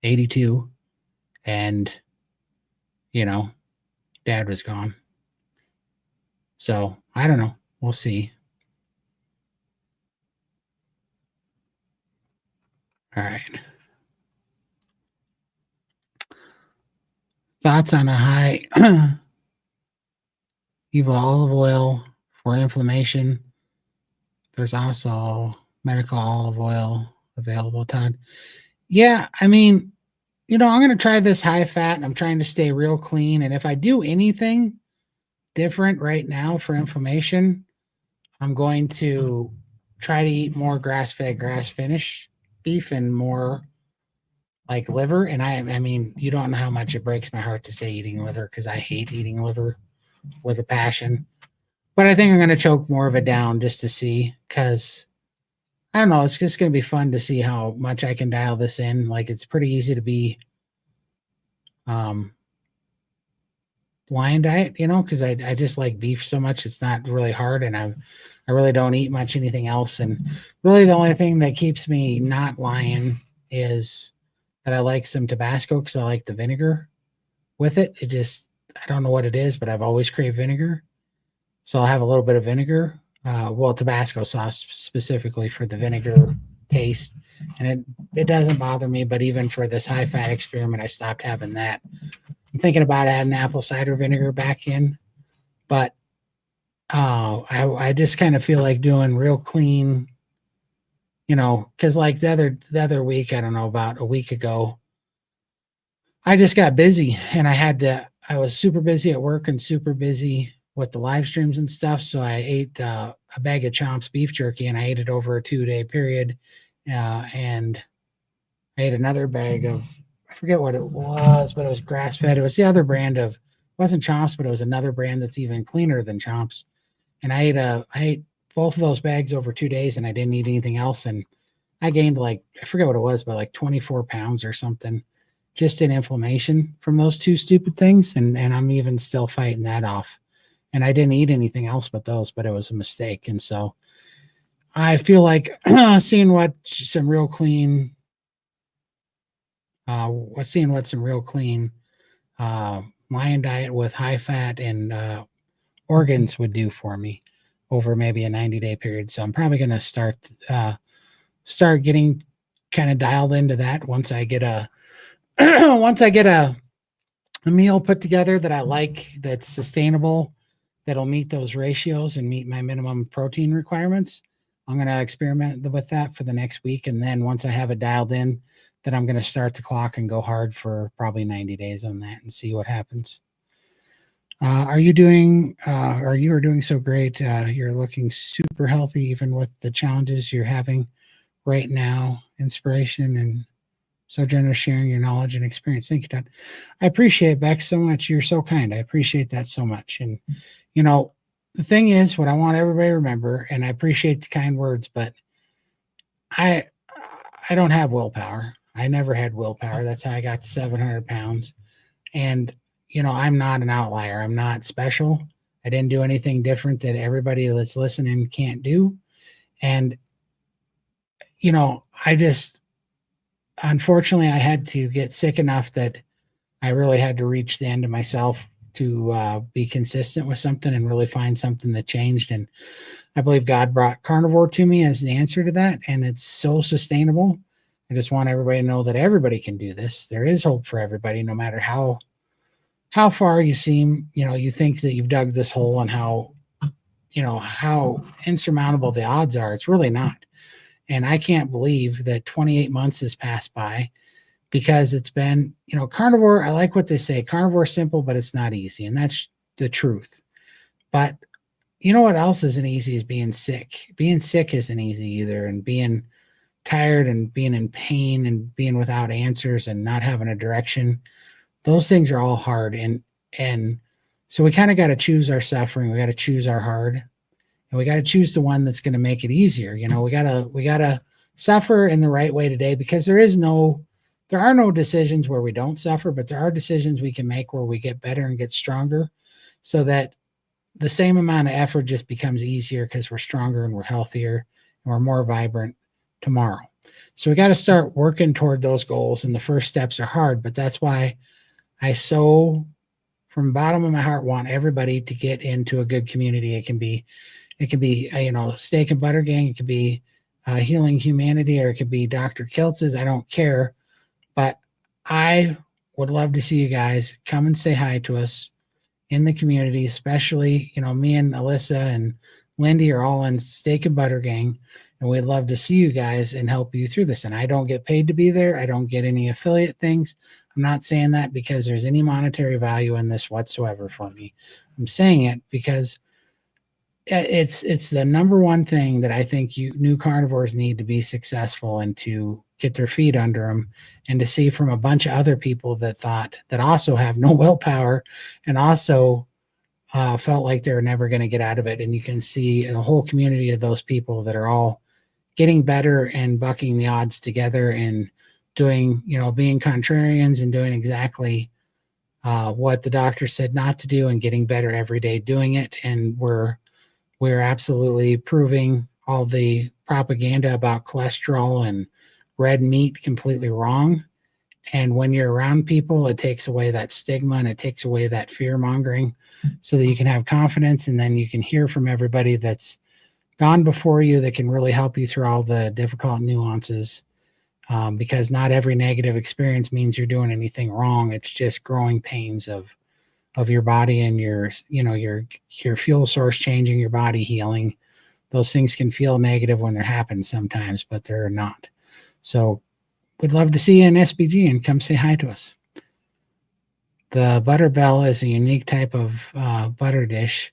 82 and, dad was gone. So I don't know. We'll see. All right. Thoughts on a high evil olive oil for inflammation? There's also medical olive oil available, Todd. Yeah, I mean, I'm going to try this high fat and I'm trying to stay real clean. And if I do anything different right now for inflammation, I'm going to try to eat more grass-fed, grass-finished beef and more like liver. And I mean, you don't know how much it breaks my heart to say eating liver because I hate eating liver with a passion. But I think I'm going to choke more of it down just to see because I don't know. It's just going to be fun to see how much I can dial this in. Like it's pretty easy to be blind diet, because I just like beef so much. It's not really hard and I really don't eat much anything else. And really the only thing that keeps me not lying is that I like some Tabasco because I like the vinegar with it. I don't know what it is, but I've always craved vinegar. So I'll have a little bit of vinegar, Tabasco sauce specifically for the vinegar taste. And it doesn't bother me, but even for this high fat experiment, I stopped having that. I'm thinking about adding apple cider vinegar back in, but I just kind of feel like doing real clean, because like the other week, I don't know, about a week ago, I just got busy and I was super busy at work and super busy with the live streams and stuff. So I ate a bag of Chomps beef jerky and I ate it over a 2-day period. And I ate another bag of, I forget what it was, but it was grass fed. It was the other brand of, it wasn't Chomps, but it was another brand that's even cleaner than Chomps. And I ate both of those bags over 2 days and I didn't eat anything else. And I gained I forget what it was, but like 24 pounds or something just in inflammation from those two stupid things. And I'm even still fighting that off. And I didn't eat anything else but those, but it was a mistake. And so I feel like seeing what some real clean lion diet with high fat and organs would do for me over maybe a 90-day period. So I'm probably going to start start getting kind of dialed into that once I get a once I get a meal put together that I like, that's sustainable, that'll meet those ratios and meet my minimum protein requirements. I'm going to experiment with that for the next week. And then once I have it dialed in, then I'm going to start the clock and go hard for probably 90 days on that and see what happens. You are doing so great. You're looking super healthy, even with the challenges you're having right now. Inspiration and so generous sharing your knowledge and experience. Thank you, Todd. I appreciate Beck so much. You're so kind. I appreciate that so much. And, you know, the thing is, what I want everybody to remember, and I appreciate the kind words, but I don't have willpower. I never had willpower. That's how I got to 700 pounds. And, you know, I'm not an outlier. I'm not special. I didn't do anything different that everybody that's listening can't do. And, you know, unfortunately, I had to get sick enough that I really had to reach the end of myself to be consistent with something and really find something that changed. And I believe God brought Carnivore to me as the answer to that. And it's so sustainable. I just want everybody to know that everybody can do this. There is hope for everybody, no matter how far you seem, you know, you think that you've dug this hole and how insurmountable the odds are. It's really not. And I can't believe that 28 months has passed by, because it's been, you know, carnivore. I like what they say. Carnivore is simple, but it's not easy. And that's the truth. But you know what else isn't easy is being sick. Being sick isn't easy either. And being tired and being in pain and being without answers and not having a direction. Those things are all hard. And so we kind of got to choose our suffering. We got to choose our hard. And we got to choose the one that's going to make it easier. You know, we got to suffer in the right way today, because there are no decisions where we don't suffer, but there are decisions we can make where we get better and get stronger, so that the same amount of effort just becomes easier because we're stronger and we're healthier and we're more vibrant tomorrow. So we got to start working toward those goals. And the first steps are hard, but that's why I from the bottom of my heart want everybody to get into a good community. It can be Steak and Butter Gang. It could be Healing Humanity, or it could be Dr. Kiltz's. I don't care. But I would love to see you guys come and say hi to us in the community, especially, you know, me and Alyssa and Lindy are all in Steak and Butter Gang. And we'd love to see you guys and help you through this. And I don't get paid to be there. I don't get any affiliate things. I'm not saying that because there's any monetary value in this whatsoever for me. I'm saying it because it's the number one thing that I think new carnivores need to be successful and to get their feet under them, and to see from a bunch of other people that also have no willpower and also felt like they're never going to get out of it. And you can see a whole community of those people that are all getting better and bucking the odds together and doing, you know, being contrarians and doing exactly what the doctor said not to do, and getting better every day doing it. And we're absolutely proving all the propaganda about cholesterol and red meat completely wrong. And when you're around people, it takes away that stigma and it takes away that fear mongering, so that you can have confidence, and then you can hear from everybody that's gone before you that can really help you through all the difficult nuances. Because not every negative experience means you're doing anything wrong. It's just growing pains of your body and your fuel source changing, your body healing. Those things can feel negative when they're happening sometimes, but they're not. So we'd love to see you in SBG and come say hi to us. The butter bell is a unique type of butter dish.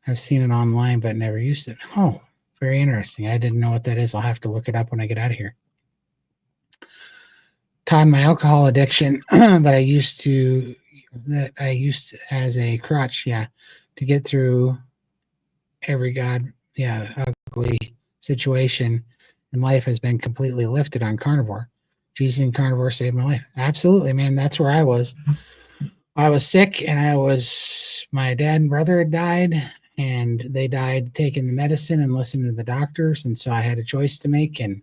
I've seen it online, but never used it. Oh, very interesting. I didn't know what that is. I'll have to look it up when I get out of here. Todd, my alcohol addiction that I used as a crutch, to get through every ugly situation in life has been completely lifted on carnivore. Jesus and carnivore saved my life. Absolutely, man. That's where I was. I was sick, and my dad and brother had died, and they died taking the medicine and listening to the doctors. And so I had a choice to make, and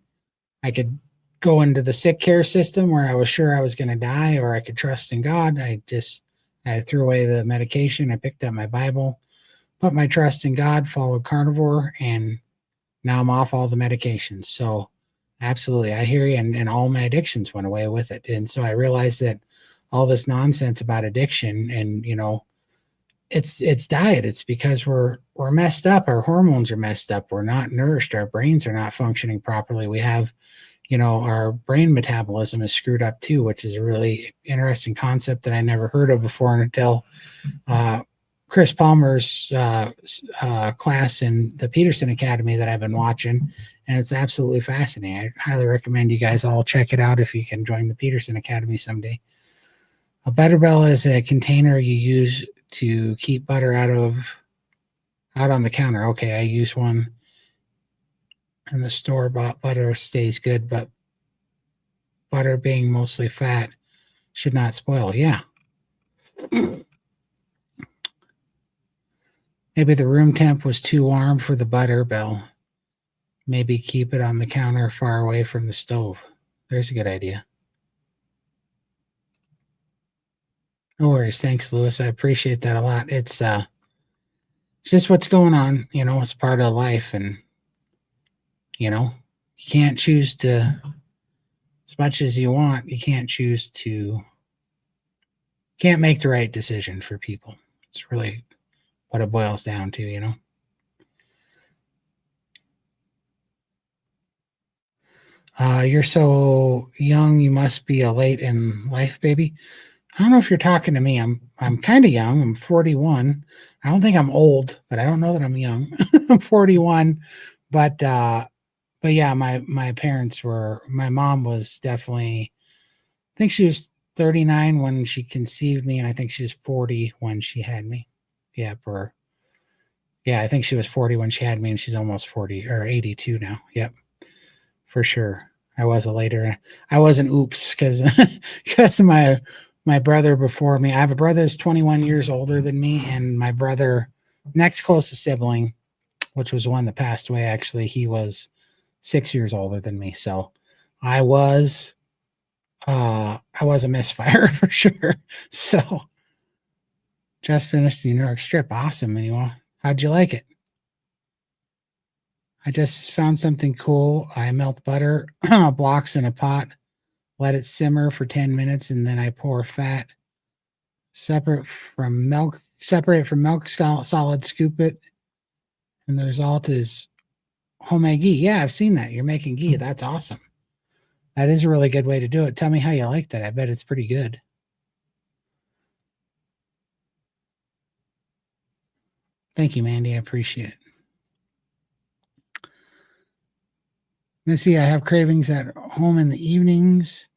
I could go into the sick care system where I was sure I was going to die, or I could trust in God. I threw away the medication. I picked up my Bible, put my trust in God, followed carnivore, and Now I'm off all the medications. So absolutely, I hear you. And all my addictions went away with it. And so I realized that all this nonsense about addiction and, it's diet. It's because we're messed up. Our hormones are messed up. We're not nourished. Our brains are not functioning properly. We have, our brain metabolism is screwed up too, which is a really interesting concept that I never heard of before until Chris Palmer's class in the Peterson Academy that I've been watching, and it's absolutely fascinating. I highly recommend you guys all check it out if you can join the Peterson Academy someday. A butter bell is a container you use to keep butter out on the counter. Okay, I use one, and the store-bought butter stays good, but butter being mostly fat should not spoil. Yeah. Maybe the room temp was too warm for the butter bell. Maybe keep it on the counter far away from the stove. There's a good idea. No worries. Thanks, Lewis. I appreciate that a lot. It's just what's going on. It's part of life, and you can't choose to, as much as you want, you can't make the right decision for people. It's really what it boils down to. You're so young, you must be a late in life baby. I don't know if you're talking to me. I'm kind of young. I'm 41. I don't think I'm old, but I don't know that I'm young. I'm 41, but yeah, my mom was definitely, I think she was 39 when she conceived me, and I think she was 40 when she had me. Yeah, I think she was 40 when she had me, and she's almost 40 or 82 now. Yep, for sure. I was an oops because my brother before me. I have a brother that's 21 years older than me, and my brother, next closest sibling, which was the one that passed away, actually, he was 6 years older than me. So I was a misfire for sure. So just finished the New York strip. Awesome. How'd you like it? I just found something cool. I melt butter blocks in a pot, let it simmer for 10 minutes, and then I pour fat separate from milk, solid, scoop it, and the result is homemade ghee. Yeah, I've seen that. You're making ghee. That's awesome. That is a really good way to do it. Tell me how you like that. I bet it's pretty good. Thank you, Mandy. I appreciate it. Missy, I have cravings at home in the evenings.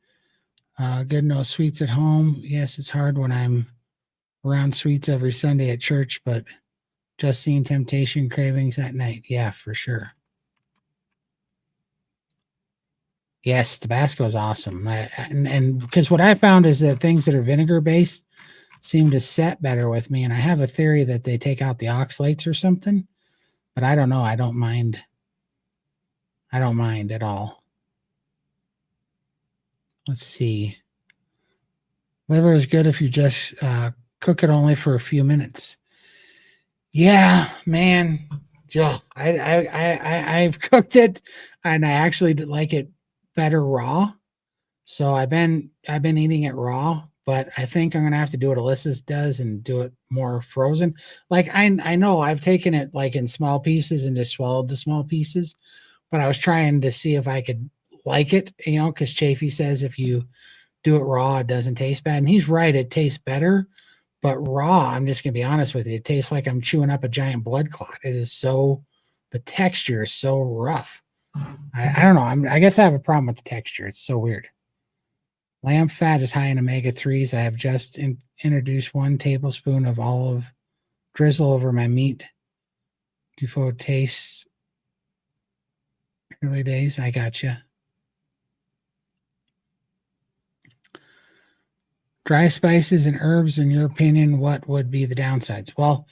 Good, no sweets at home. Yes, it's hard when I'm around sweets every Sunday at church, but just seeing temptation cravings at night. Yeah, for sure. Yes, Tabasco is awesome. And because what I found is that things that are vinegar based seem to set better with me. And I have a theory that they take out the oxalates or something, but I don't know. I don't mind. I don't mind at all. Let's see. Liver is good if you just cook it only for a few minutes. Yeah, man. Yeah, I've cooked it, and I actually like it better raw. So I've been eating it raw, but I think I'm gonna have to do what Alyssa's does and do it more frozen. Like I know I've taken it like in small pieces and just swallowed the small pieces, but I was trying to see if I could like it, because Chafee says if you do it raw, it doesn't taste bad. And he's right, it tastes better. But raw, I'm just gonna be honest with you, it tastes like I'm chewing up a giant blood clot. The texture is so rough. I don't know. I guess I have a problem with the texture. It's so weird. Lamb fat is high in omega-3s. I have just introduced 1 tablespoon of olive drizzle over my meat before it tastes early days. I gotcha. Dry spices and herbs, in your opinion, what would be the downsides? Well,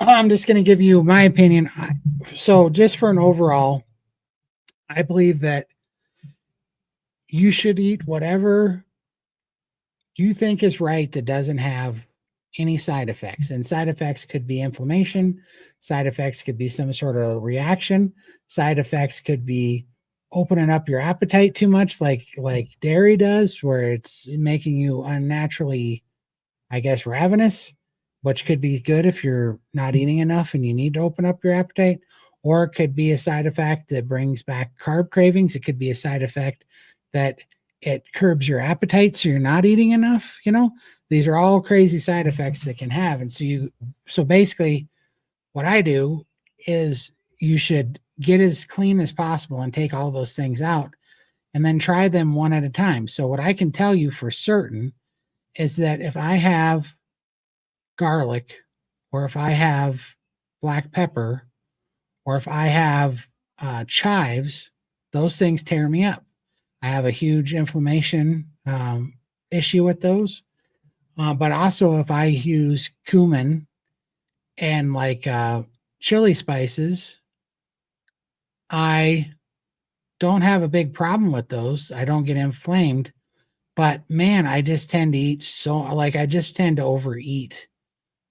I'm just going to give you my opinion. So just for an overall, I believe that you should eat whatever you think is right that doesn't have any side effects. And side effects could be inflammation, side effects could be some sort of reaction, side effects could be opening up your appetite too much, like dairy does, where it's making you unnaturally, I guess, ravenous, which could be good if you're not eating enough and you need to open up your appetite. Or it could be a side effect that brings back carb cravings. It could be a side effect that it curbs your appetite so you're not eating enough. These are all crazy side effects that can have. And so basically what I do is you should get as clean as possible and take all those things out and then try them one at a time. So what I can tell you for certain is that if I have garlic, or if I have black pepper, or if I have chives, those things tear me up. I have a huge inflammation issue with those. But also, if I use cumin and like chili spices, I don't have a big problem with those. I don't get inflamed. But man, I just tend to eat I just tend to overeat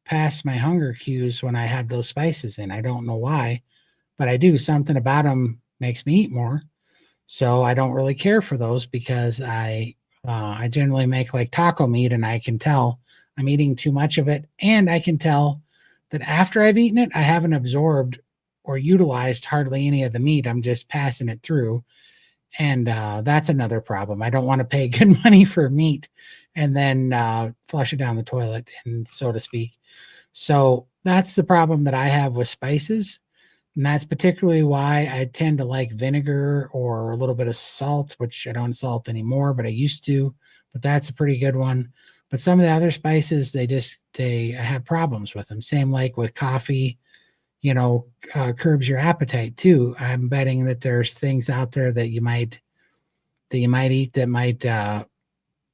past my hunger cues when I have those spices in. I don't know why, but I do. Something about them makes me eat more. So I don't really care for those because I generally make like taco meat and I can tell I'm eating too much of it. And I can tell that after I've eaten it, I haven't absorbed or utilized hardly any of the meat. I'm just passing it through. And that's another problem. I don't want to pay good money for meat and then flush it down the toilet, and so to speak. So that's the problem that I have with spices. And that's particularly why I tend to like vinegar or a little bit of salt, which I don't salt anymore, but I used to. But that's a pretty good one. But some of the other spices, I have problems with them. Same like with coffee, curbs your appetite too. I'm betting that there's things out there that you might eat that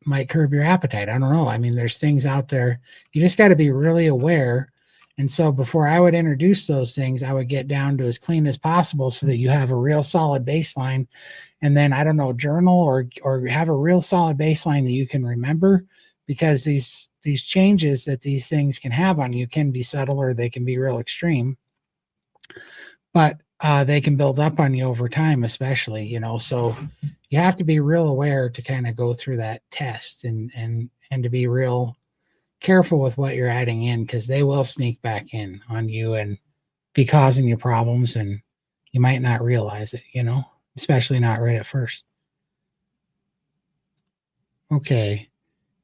might curb your appetite. I don't know. I mean, there's things out there. You just got to be really aware. And so before I would introduce those things, I would get down to as clean as possible so that you have a real solid baseline. And then, I don't know, journal or have a real solid baseline that you can remember, because these changes that these things can have on you can be subtle or they can be real extreme. But they can build up on you over time, especially, so you have to be real aware to kind of go through that test and to be real careful with what you're adding in, because they will sneak back in on you and be causing you problems, and you might not realize it, especially not right at first. Okay.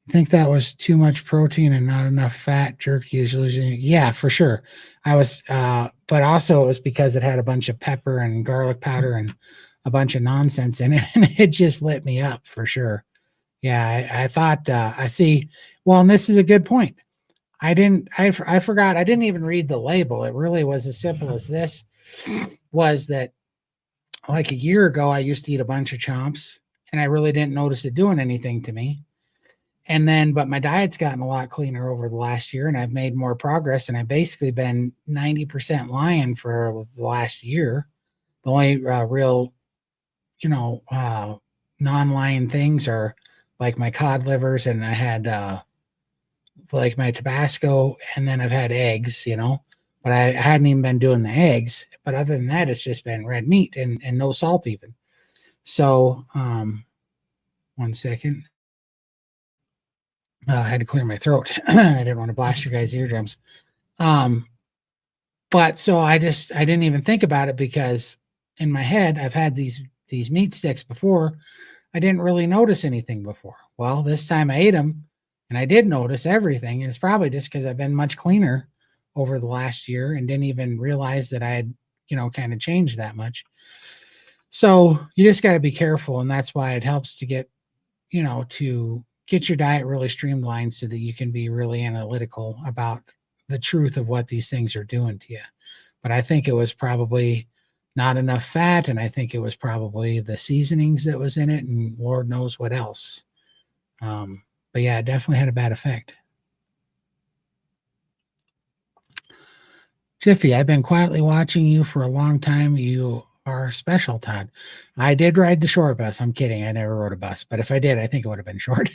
I think that was too much protein and not enough fat. Jerky is losing. Yeah, for sure. I was, but also it was because it had a bunch of pepper and garlic powder and a bunch of nonsense in it, and it just lit me up for sure. Yeah, I thought, I see. Well, and this is a good point. I forgot. I didn't even read the label. It really was as simple as this: was that like a year ago, I used to eat a bunch of chomps, and I really didn't notice it doing anything to me. And then, but my diet's gotten a lot cleaner over the last year, and I've made more progress. And I've basically been 90% lion for the last year. The only real, non-lion things are like my cod livers, and I had like my Tabasco, and then I've had eggs, but I hadn't even been doing the eggs. But other than that, it's just been red meat and no salt even. So, 1 second. I had to clear my throat. I didn't want to blast your guys' eardrums. But so I didn't even think about it, because in my head, I've had these meat sticks before. I didn't really notice anything before. Well, this time I ate them and I did notice everything. And it's probably just because I've been much cleaner over the last year and didn't even realize that I had, kind of changed that much. So you just got to be careful. And that's why it helps to get your diet really streamlined so that you can be really analytical about the truth of what these things are doing to you. But I think it was probably not enough fat, and I think it was probably the seasonings that was in it, and Lord knows what else. But yeah, it definitely had a bad effect. Jiffy, I've been quietly watching you for a long time. You are special, Todd. I did ride the short bus. I'm kidding. I never rode a bus, but if I did, I think it would have been short.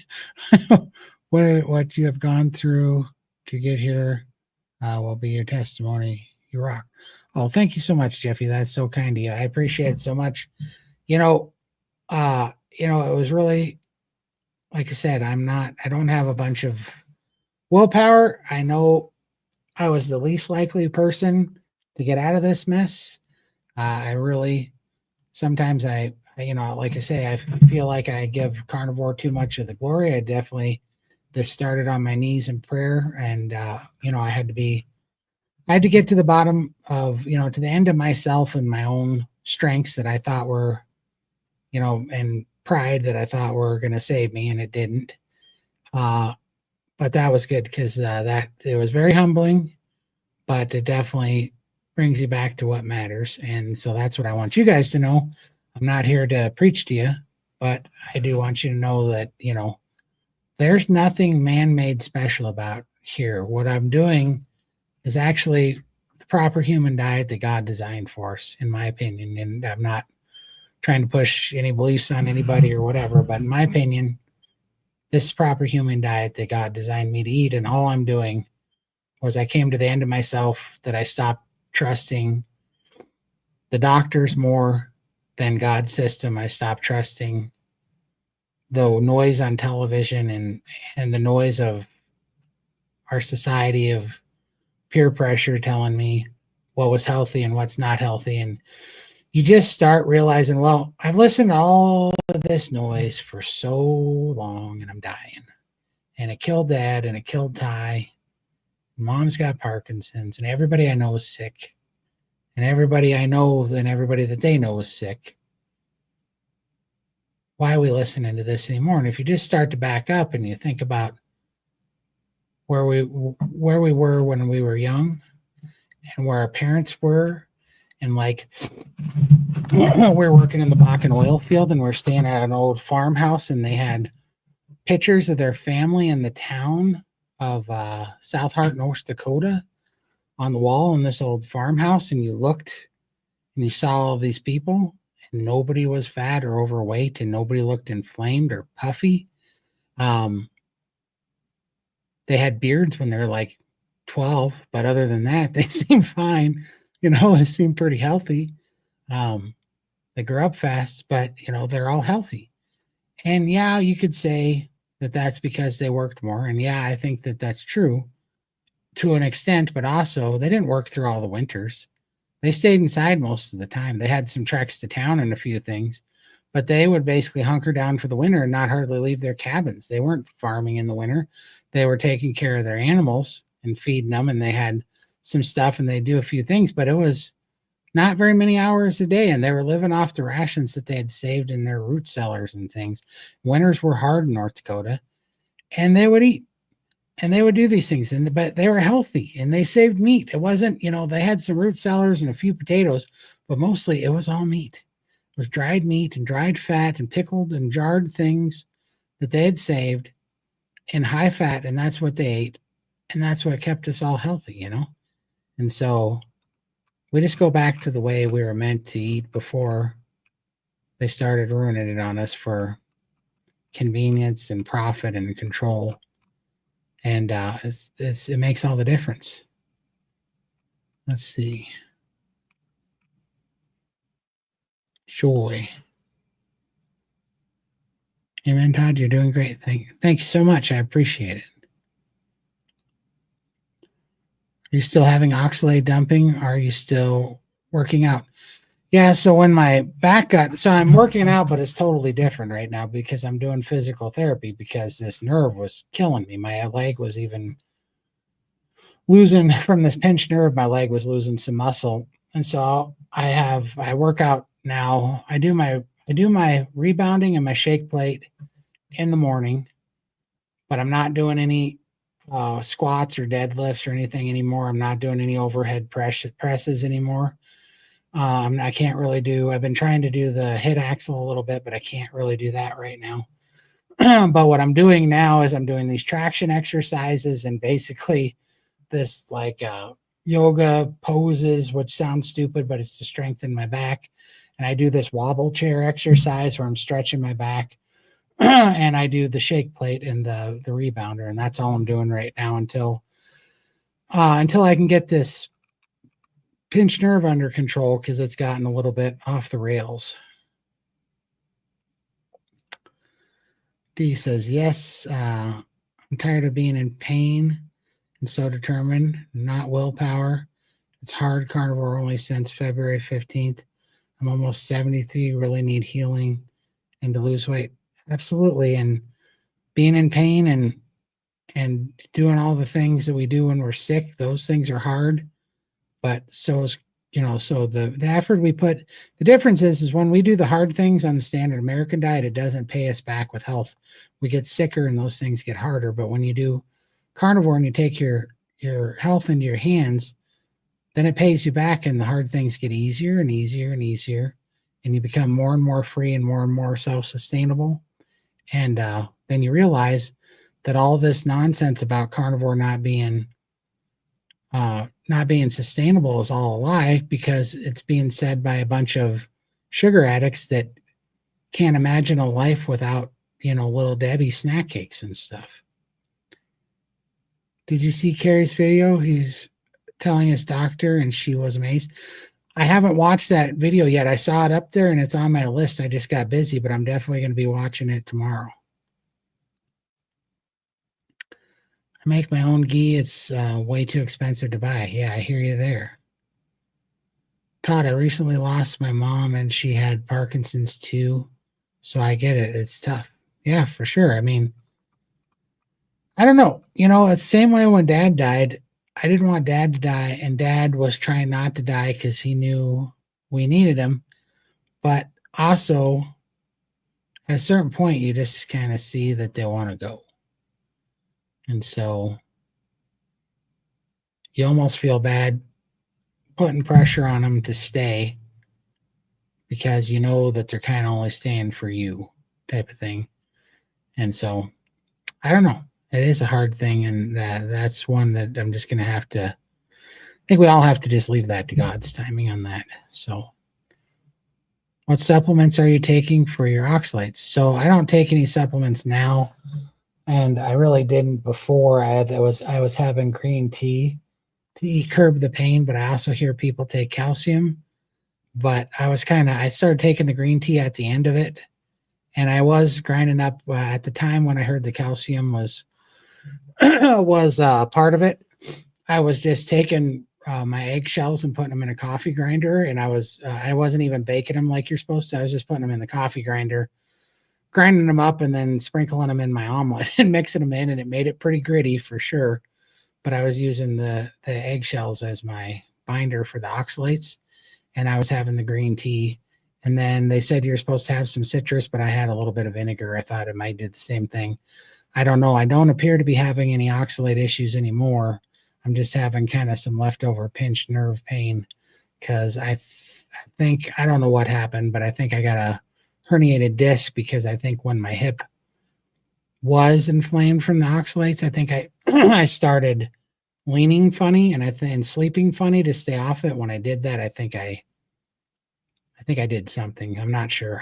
What you have gone through to get here will be your testimony. You rock. Oh, thank you so much, Jeffy. That's so kind of you. I appreciate it so much. You know, it was really, like I said, I don't have a bunch of willpower. I know I was the least likely person to get out of this mess. I really, sometimes like I say, I feel like I give Carnivore too much of the glory. I definitely, this started on my knees in prayer, and I had to get to the bottom of, to the end of myself and my own strengths that I thought were, and pride that I thought were going to save me, and it didn't. But that was good because that it was very humbling, but it definitely brings you back to what matters. And so that's what I want you guys to know. I'm not here to preach to you, but I do want you to know that, there's nothing man-made special about here. What I'm doing is actually the proper human diet that God designed for us, in my opinion. And I'm not trying to push any beliefs on anybody or whatever, but in my opinion, this is proper human diet that God designed me to eat. And all I'm doing was I came to the end of myself, that I stopped trusting the doctors more than God's system. I stopped trusting the noise on television and the noise of our society of peer pressure telling me what was healthy and what's not healthy. And you just start realizing, well, I've listened to all of this noise for so long and I'm dying. And it killed Dad and it killed Ty. Mom's got Parkinson's and everybody I know is sick. And everybody I know and everybody that they know is sick. Why are we listening to this anymore? And if you just start to back up and you think about where we were when we were young and where our parents were, and like we're working in the Bakken oil field and we're staying at an old farmhouse, and they had pictures of their family in the town of South Hart, North Dakota on the wall in this old farmhouse, and you looked and you saw all these people and nobody was fat or overweight and nobody looked inflamed or puffy. They had beards when they were like 12, but other than that, they seemed fine. They seemed pretty healthy. They grew up fast, but they're all healthy. And yeah, you could say that that's because they worked more. And yeah, I think that that's true to an extent, but also they didn't work through all the winters. They stayed inside most of the time. They had some treks to town and a few things, but they would basically hunker down for the winter and not hardly leave their cabins. They weren't farming in the winter. They were taking care of their animals and feeding them, and they had some stuff and they do a few things, but it was not very many hours a day, and they were living off the rations that they had saved in their root cellars and things. Winters were hard in North Dakota, and they would eat and they would do these things, but they were healthy and they saved meat. It wasn't, they had some root cellars and a few potatoes, but mostly it was all meat. It was dried meat and dried fat and pickled and jarred things that they had saved in high fat, and that's what they ate, and that's what kept us all healthy. And so we just go back to the way we were meant to eat before they started ruining it on us for convenience and profit and control. And it makes all the difference. Let's see. Joy. Amen, Todd. You're doing great. Thank you so much. I appreciate it. Are you still having oxalate dumping? Are you still working out? Yeah, so when my back so I'm working out, but it's totally different right now because I'm doing physical therapy because this nerve was killing me. My leg was even losing from this pinched nerve. My leg was losing some muscle. And so I work out now. I do my rebounding and my shake plate in the morning, but I'm not doing any squats or deadlifts or anything anymore. I'm not doing any overhead presses anymore. I can't really I've been trying to do the hit axle a little bit, but I can't really do that right now. But what I'm doing now is I'm doing these traction exercises and basically this like yoga poses, which sounds stupid, but it's to strengthen my back. And I do this wobble chair exercise where I'm stretching my back and I do the shake plate and the rebounder. And that's all I'm doing right now until until I can get this pinched nerve under control because it's gotten a little bit off the rails. D says, yes, I'm tired of being in pain and so determined, not willpower. It's hard carnivore only since February 15th. I'm almost 73, really need healing and to lose weight. Absolutely. And being in pain and doing all the things that we do when we're sick, those things are hard. But so is, so the effort we put, the difference is when we do the hard things on the standard American diet, it doesn't pay us back with health. We get sicker and those things get harder. But when you do carnivore and you take your health into your hands, then it pays you back and the hard things get easier and easier and easier. And you become more and more free and more self-sustainable. And then you realize that all this nonsense about carnivore not being sustainable is all a lie because it's being said by a bunch of sugar addicts that can't imagine a life without, little Debbie snack cakes and stuff. Did you see Carrie's video? He's telling his doctor and she was amazed. I haven't watched that video yet. I saw it up there and it's on my list. I just got busy, but I'm definitely going to be watching it tomorrow. I make my own ghee. It's way too expensive to buy. Yeah, I hear you there. Todd, I recently lost my mom and she had Parkinson's too. So I get it. It's tough. Yeah, for sure. I mean, I don't know. It's the same way when dad died. I didn't want dad to die and dad was trying not to die because he knew we needed him. But also at a certain point, you just kind of see that they want to go. And so you almost feel bad putting pressure on them to stay because you know that they're kind of only staying for you type of thing. And so I don't know. It is a hard thing. And that's one that I'm just going to have to, I think we all have to just leave that to God's timing on that. So what supplements are you taking for your oxalates? So I don't take any supplements now. And I really didn't before. I was having green tea to curb the pain, but I also hear people take calcium. But I started taking the green tea at the end of it. And I was grinding up at the time when I heard the calcium was part of it. I was just taking my eggshells and putting them in a coffee grinder. And I wasn't even baking them like you're supposed to. I was just putting them in the coffee grinder, grinding them up and then sprinkling them in my omelet and mixing them in. And it made it pretty gritty for sure. But I was using the eggshells as my binder for the oxalates. And I was having the green tea. And then they said you're supposed to have some citrus, but I had a little bit of vinegar. I thought it might do the same thing. I don't know. I don't appear to be having any oxalate issues anymore. I'm just having kind of some leftover pinched nerve pain because I think, I don't know what happened, but I think I got a herniated disc because I think when my hip was inflamed from the oxalates, I think I started leaning funny and sleeping funny to stay off it. When I did that, I think I did something. I'm not sure.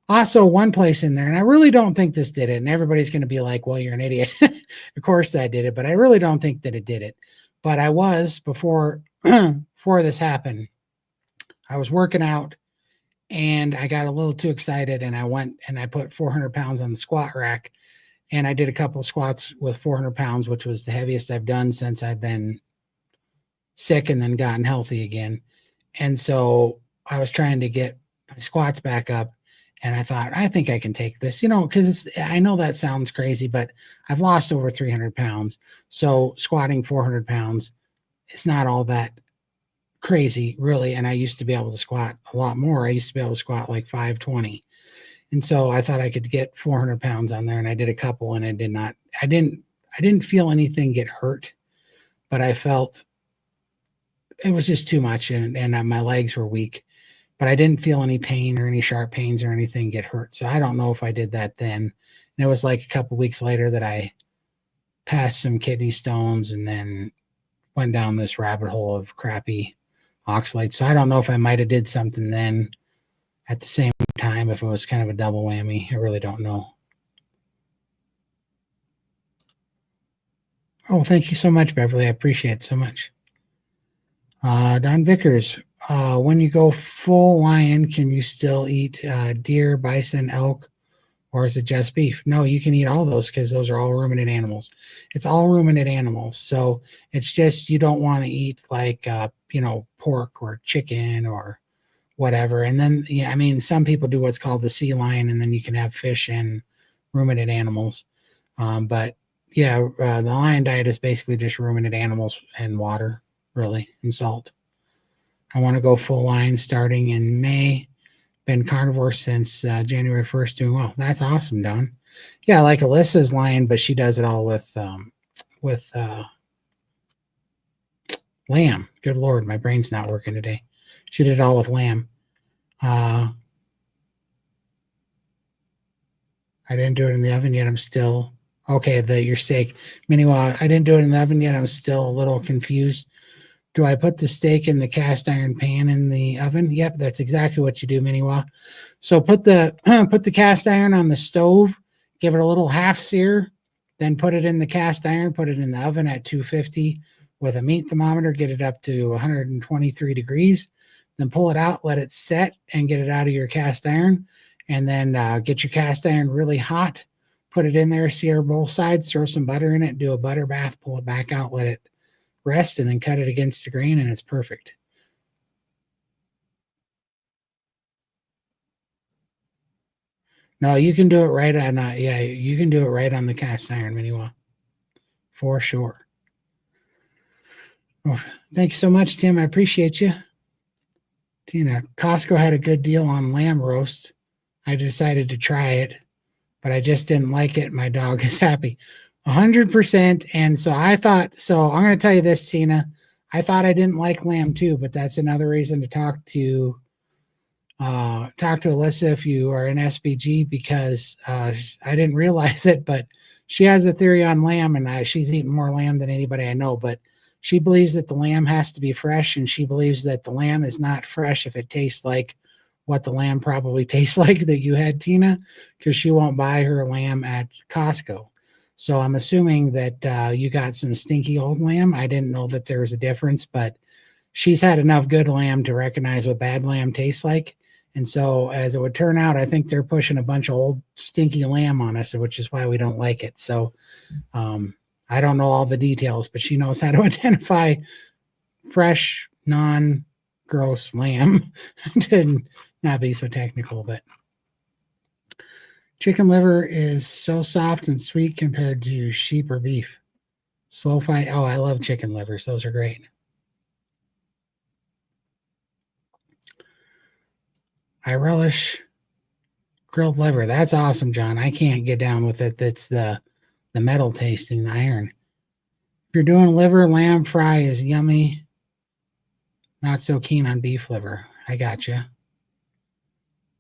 Also one place in there, and I really don't think this did it. And everybody's going to be like, well, you're an idiot. Of course I did it, but I really don't think that it did it. But I was before this happened, I was working out and I got a little too excited and I went and I put 400 pounds on the squat rack and I did a couple of squats with 400 pounds, which was the heaviest I've done since I've been sick and then gotten healthy again. And so I was trying to get my squats back up and I thought, I think I can take this, because I know that sounds crazy, but I've lost over 300 pounds. So squatting 400 pounds, it's not all that crazy, really. And I used to be able to squat a lot more. I used to be able to squat like 520. And so I thought I could get 400 pounds on there and I did a couple and I didn't feel anything get hurt, but I felt it was just too much and my legs were weak, but I didn't feel any pain or any sharp pains or anything get hurt. So I don't know if I did that then. And it was like a couple weeks later that I passed some kidney stones and then went down this rabbit hole of crappy oxalates. So I don't know if I might have did something then at the same time, if it was kind of a double whammy. I really don't know. Oh, thank you so much, Beverly. I appreciate it so much. Don Vickers, when you go full lion, can you still eat deer, bison, elk, or is it just beef? No, you can eat all those because those are all ruminant animals. It's all ruminant animals. So it's just you don't want to eat like, pork or chicken or whatever. And then, yeah, I mean, some people do what's called the sea lion, and then you can have fish and ruminant animals. But yeah, the lion diet is basically just ruminant animals and water, really, and salt. I want to go full line starting in May. Been carnivore since January 1st, doing well. That's awesome, Don. Yeah, like Alyssa's lion, but she does it all with lamb. Good Lord, my brain's not working today. She did it all with lamb. I didn't do it in the oven yet. I'm still okay. Your steak. Meanwhile, I didn't do it in the oven yet. I'm still a little confused. Do I put the steak in the cast iron pan in the oven? Yep, that's exactly what you do, Miniwa. So put the put the cast iron on the stove, give it a little half sear, then put it in the cast iron, put it in the oven at 250 with a meat thermometer, get it up to 123 degrees, then pull it out, let it set, and get it out of your cast iron, and then get your cast iron really hot, put it in there, sear both sides, throw some butter in it, do a butter bath, pull it back out, let it rest, and then cut it against the grain, and it's perfect. No, you can do it right on. Yeah, you can do it right on the cast iron, Miniwa, for sure. Oh, thank you so much, Tim. I appreciate you. Tina, Costco had a good deal on lamb roast. I decided to try it, but I just didn't like it. My dog is happy. 100%. And so I thought, so I'm going to tell you this, Tina. I thought I didn't like lamb too, but that's another reason to talk to Alyssa if you are in SBG, because I didn't realize it, but she has a theory on lamb, and she's eaten more lamb than anybody I know. But she believes that the lamb has to be fresh, and she believes that the lamb is not fresh if it tastes like what the lamb probably tastes like that you had, Tina, because she won't buy her lamb at Costco. So I'm assuming that you got some stinky old lamb. I didn't know that there was a difference, but she's had enough good lamb to recognize what bad lamb tastes like. And so, as it would turn out, I think they're pushing a bunch of old stinky lamb on us, which is why we don't like it. So, I don't know all the details, but she knows how to identify fresh, non-gross lamb to not be so technical. But chicken liver is so soft and sweet compared to sheep or beef. Slow fight. Oh, I love chicken livers. Those are great. I relish grilled liver. That's awesome, John. I can't get down with it. That's the metal tasting, the iron. If you're doing liver, lamb fry is yummy. Not so keen on beef liver. I gotcha.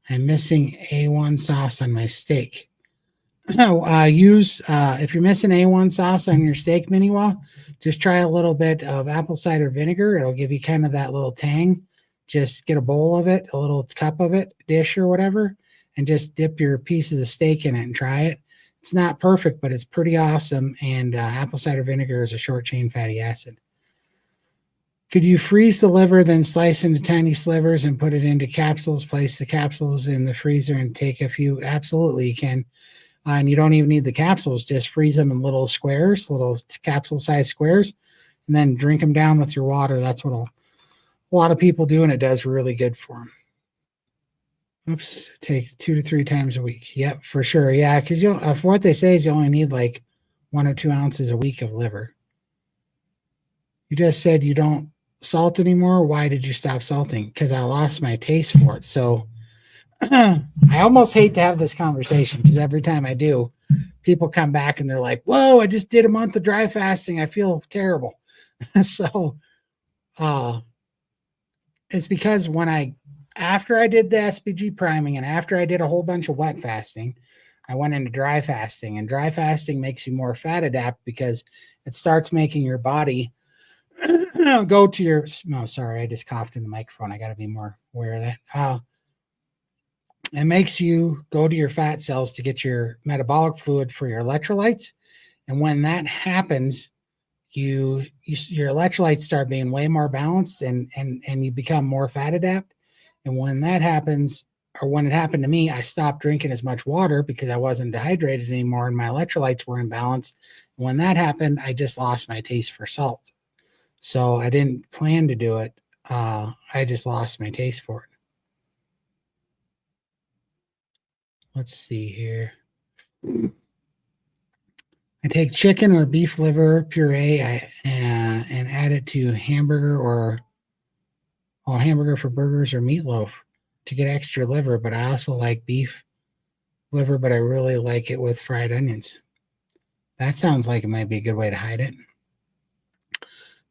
I'm missing A1 sauce on my steak. Use if you're missing A1 sauce on your steak, Miniwa, just try a little bit of apple cider vinegar. It'll give you kind of that little tang. Just get a bowl of it, a little cup of it, dish or whatever, and just dip your pieces of steak in it and try it. It's not perfect, but it's pretty awesome. And apple cider vinegar is a short chain fatty acid. Could you freeze the liver, then slice into tiny slivers and put it into capsules? Place the capsules in the freezer and take a few. Absolutely, you can. And you don't even need the capsules. Just freeze them in little squares, little capsule-sized squares, and then drink them down with your water. That's what a lot of people do, and it does really good for them. Oops, take 2 to 3 times a week. Yep, for sure. Yeah, because for what they say is you only need like 1 or 2 ounces a week of liver. You just said you don't salt anymore. Why did you stop salting? Because I lost my taste for it. So I almost hate to have this conversation because every time I do, people come back and they're like, "Whoa, I just did a month of dry fasting. I feel terrible." So it's because after I did the SPG priming and after I did a whole bunch of wet fasting, I went into dry fasting, and dry fasting makes you more fat adapt because it starts making your body go to your. No, sorry, I just coughed in the microphone. I got to be more aware of that. It makes you go to your fat cells to get your metabolic fluid for your electrolytes. And when that happens, your electrolytes start being way more balanced, and you become more fat adapt. And when that happens, or when it happened to me, I stopped drinking as much water because I wasn't dehydrated anymore and my electrolytes were in balance. When that happened, I just lost my taste for salt. So I didn't plan to do it. I just lost my taste for it. Let's see here. I take chicken or beef liver puree and add it to hamburger or hamburger for burgers or meatloaf to get extra liver. But I also like beef liver, but I really like it with fried onions. That sounds like it might be a good way to hide it.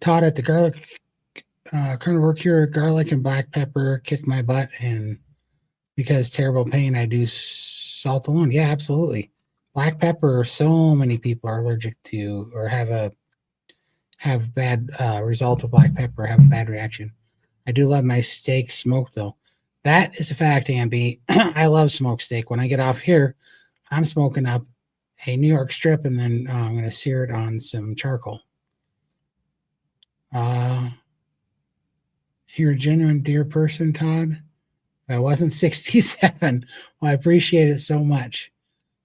Todd at the garlic carnivore cure, garlic and black pepper kick my butt, and because terrible pain, I do salt alone. Yeah, absolutely. Black pepper, so many people are allergic to or have bad result with black pepper, have a bad reaction. I do love my steak smoked though. That is a fact, Amby. I love smoked steak. When I get off here, I'm smoking up a New York strip, and then I'm going to sear it on some charcoal. You're a genuine dear person, Todd. I wasn't 67. Well, I appreciate it so much.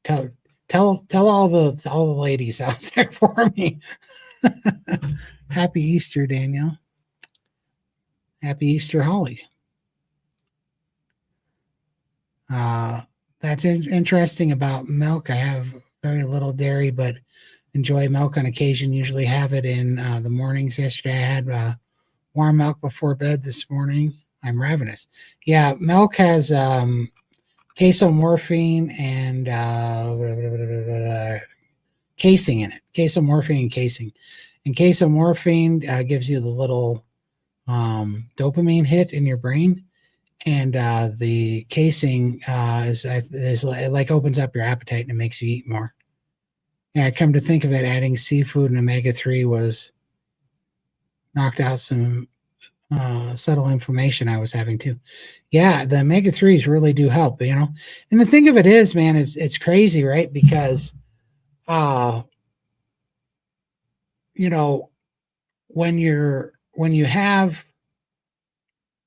Tell all the ladies out there for me. Happy Easter, Danielle. Happy Easter, Holly. That's interesting about milk. I have very little dairy, but enjoy milk on occasion. Usually have it in the mornings. Yesterday I had warm milk before bed. This morning I'm ravenous. Yeah, milk has casomorphine and casein in it. Casomorphine and casein. And casomorphine gives you the little dopamine hit in your brain. And the casein is it like opens up your appetite and it makes you eat more. Yeah, come to think of it, adding seafood and omega-3 was knocked out some subtle inflammation I was having too. Yeah, the omega-3s really do help, you know. And the thing of it is, man, it's crazy, right? Because you know, when you have,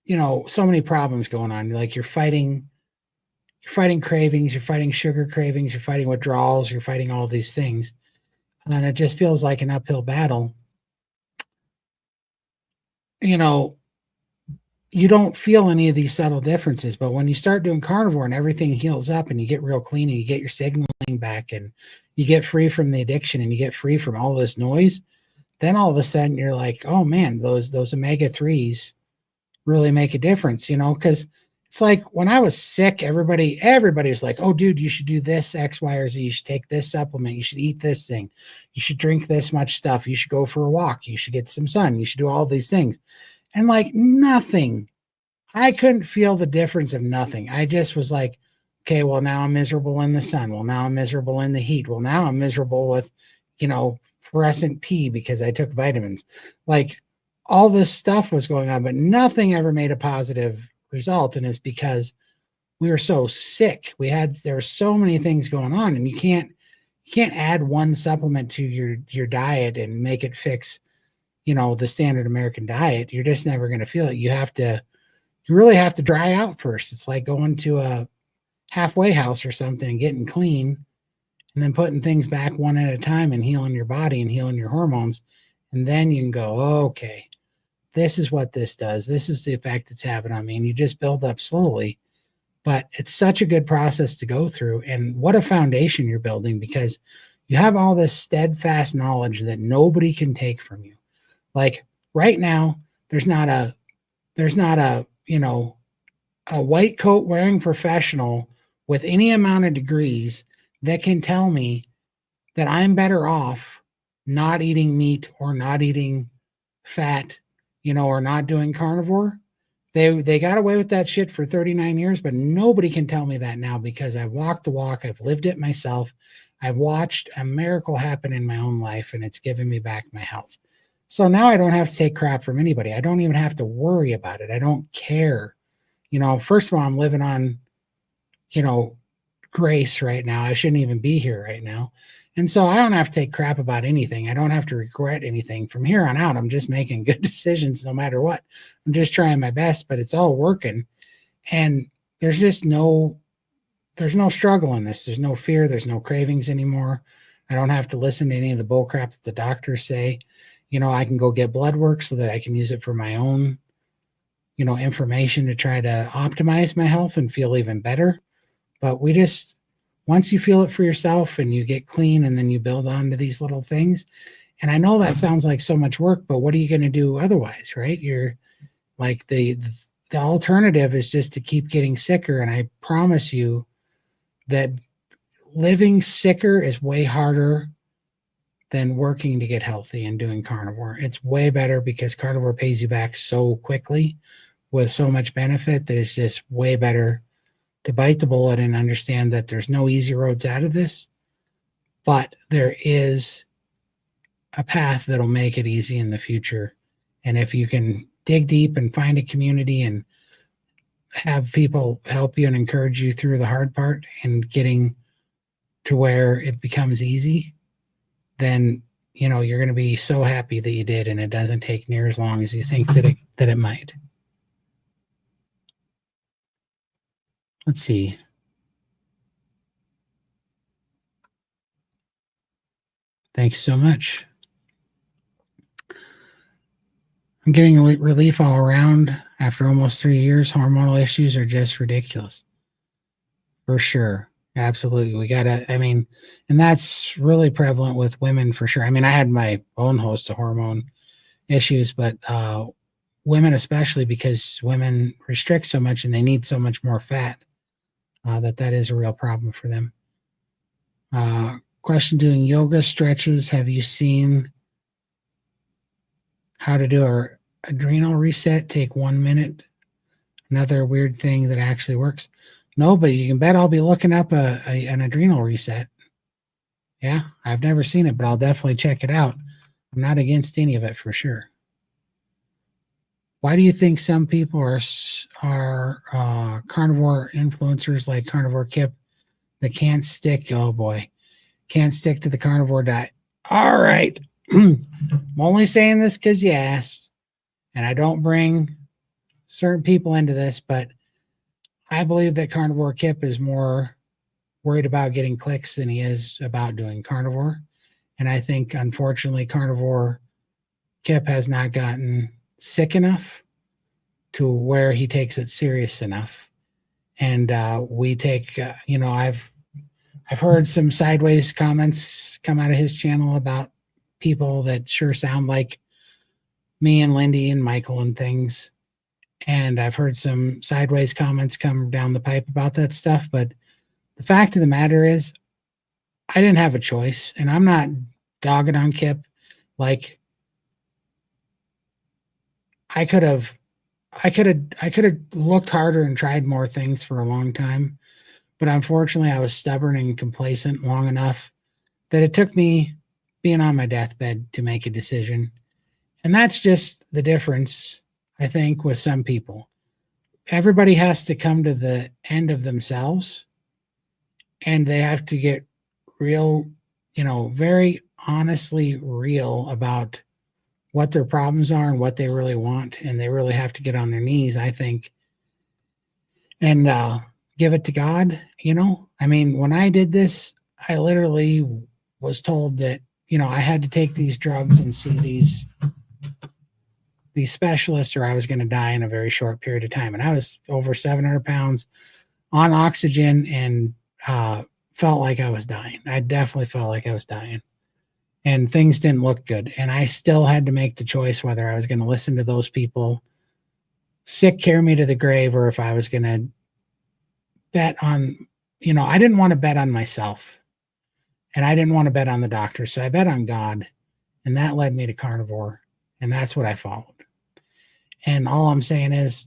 you know, so many problems going on, like you're fighting cravings, you're fighting sugar cravings, you're fighting withdrawals, you're fighting all these things. And it just feels like an uphill battle. You know, you don't feel any of these subtle differences, but when you start doing carnivore and everything heals up and you get real clean and you get your signaling back and you get free from the addiction and you get free from all this noise, then all of a sudden you're like, oh man, those omega-3s really make a difference, you know, because it's like when I was sick, everybody was like, oh, dude, you should do this X, Y, or Z. You should take this supplement. You should eat this thing. You should drink this much stuff. You should go for a walk. You should get some sun. You should do all these things. And like nothing. I couldn't feel the difference of nothing. I just was like, okay, well, now I'm miserable in the sun. Well, now I'm miserable in the heat. Well, now I'm miserable with, you know, fluorescent pee because I took vitamins. Like all this stuff was going on, but nothing ever made a positive result. And it's because we were so sick. There were so many things going on, and you can't add one supplement to your diet and make it fix, you know, the standard American diet. You're just never going to feel it. You really have to dry out first. It's like going to a halfway house or something and getting clean and then putting things back one at a time and healing your body and healing your hormones. And then you can go, oh, okay, this is what this does. This is the effect it's having on me. And you just build up slowly. But it's such a good process to go through. And what a foundation you're building, because you have all this steadfast knowledge that nobody can take from you. Like right now, there's not a, you know, a white coat wearing professional with any amount of degrees that can tell me that I'm better off not eating meat or not eating fat, you know, or not doing carnivore. They got away with that shit for 39 years, but nobody can tell me that now because I've walked the walk. I've lived it myself. I've watched a miracle happen in my own life, and it's given me back my health. So now I don't have to take crap from anybody. I don't even have to worry about it. I don't care. You know, first of all, I'm living on, you know, grace right now. I shouldn't even be here right now. And so I don't have to take crap about anything. I don't have to regret anything. From here on out, I'm just making good decisions no matter what. I'm just trying my best, but it's all working. And there's just there's no struggle in this. There's no fear. There's no cravings anymore. I don't have to listen to any of the bull crap that the doctors say. I can go get blood work so that I can use it for my own, information to try to optimize my health and feel even better. But once you feel it for yourself and you get clean and then you build on to these little things. And I know that sounds like so much work, but what are you going to do otherwise, right? You're like the alternative is just to keep getting sicker. And I promise you that living sicker is way harder than working to get healthy and doing carnivore. It's way better because carnivore pays you back so quickly with so much benefit that it's just way better to bite the bullet and understand that there's no easy roads out of this, but there is a path that'll make it easy in the future. And if you can dig deep and find a community and have people help you and encourage you through the hard part and getting to where it becomes easy, then you're going to be so happy that you did, and it doesn't take near as long as you think that it might. Let's see. Thanks so much. I'm getting relief all around after almost 3 years. Hormonal issues are just ridiculous. For sure. Absolutely. We gotta, and that's really prevalent with women for sure. I had my own host of hormone issues, but women especially, because women restrict so much and they need so much more fat, that is a real problem for them. Question, doing yoga stretches, have you seen how to do our adrenal reset? Take 1 minute. Another weird thing that actually works. No, but you can bet I'll be looking up an adrenal reset. Yeah, I've never seen it, but I'll definitely check it out. I'm not against any of it for sure. Why do you think some people are carnivore influencers like Carnivore Kip that can't stick? Oh boy, can't stick to the carnivore diet. All right. I'm only saying this because you asked, and I don't bring certain people into this, but I believe that Carnivore Kip is more worried about getting clicks than he is about doing carnivore. And I think, unfortunately, Carnivore Kip has not gotten sick enough to where he takes it serious enough. And we take, I've heard some sideways comments come out of his channel about people that sure sound like me and Lindy and Michael and things. And I've heard some sideways comments come down the pipe about that stuff. But the fact of the matter is, I didn't have a choice. And I'm not dogging on Kip. Like, I could have looked harder and tried more things for a long time. But unfortunately, I was stubborn and complacent long enough that it took me being on my deathbed to make a decision. And that's just the difference, I think, with some people. Everybody has to come to the end of themselves, and they have to get real, very honestly real about what their problems are and what they really want. And they really have to get on their knees, I think, and give it to God. When I did this, I literally was told that, I had to take these drugs and see these specialists or I was going to die in a very short period of time. And I was over 700 pounds on oxygen and felt like I was dying. I definitely felt like I was dying. And things didn't look good. And I still had to make the choice whether I was going to listen to those people sick carry me to the grave, or if I was going to bet on, I didn't want to bet on myself. And I didn't want to bet on the doctor. So I bet on God. And that led me to carnivore. And that's what I followed. And all I'm saying is,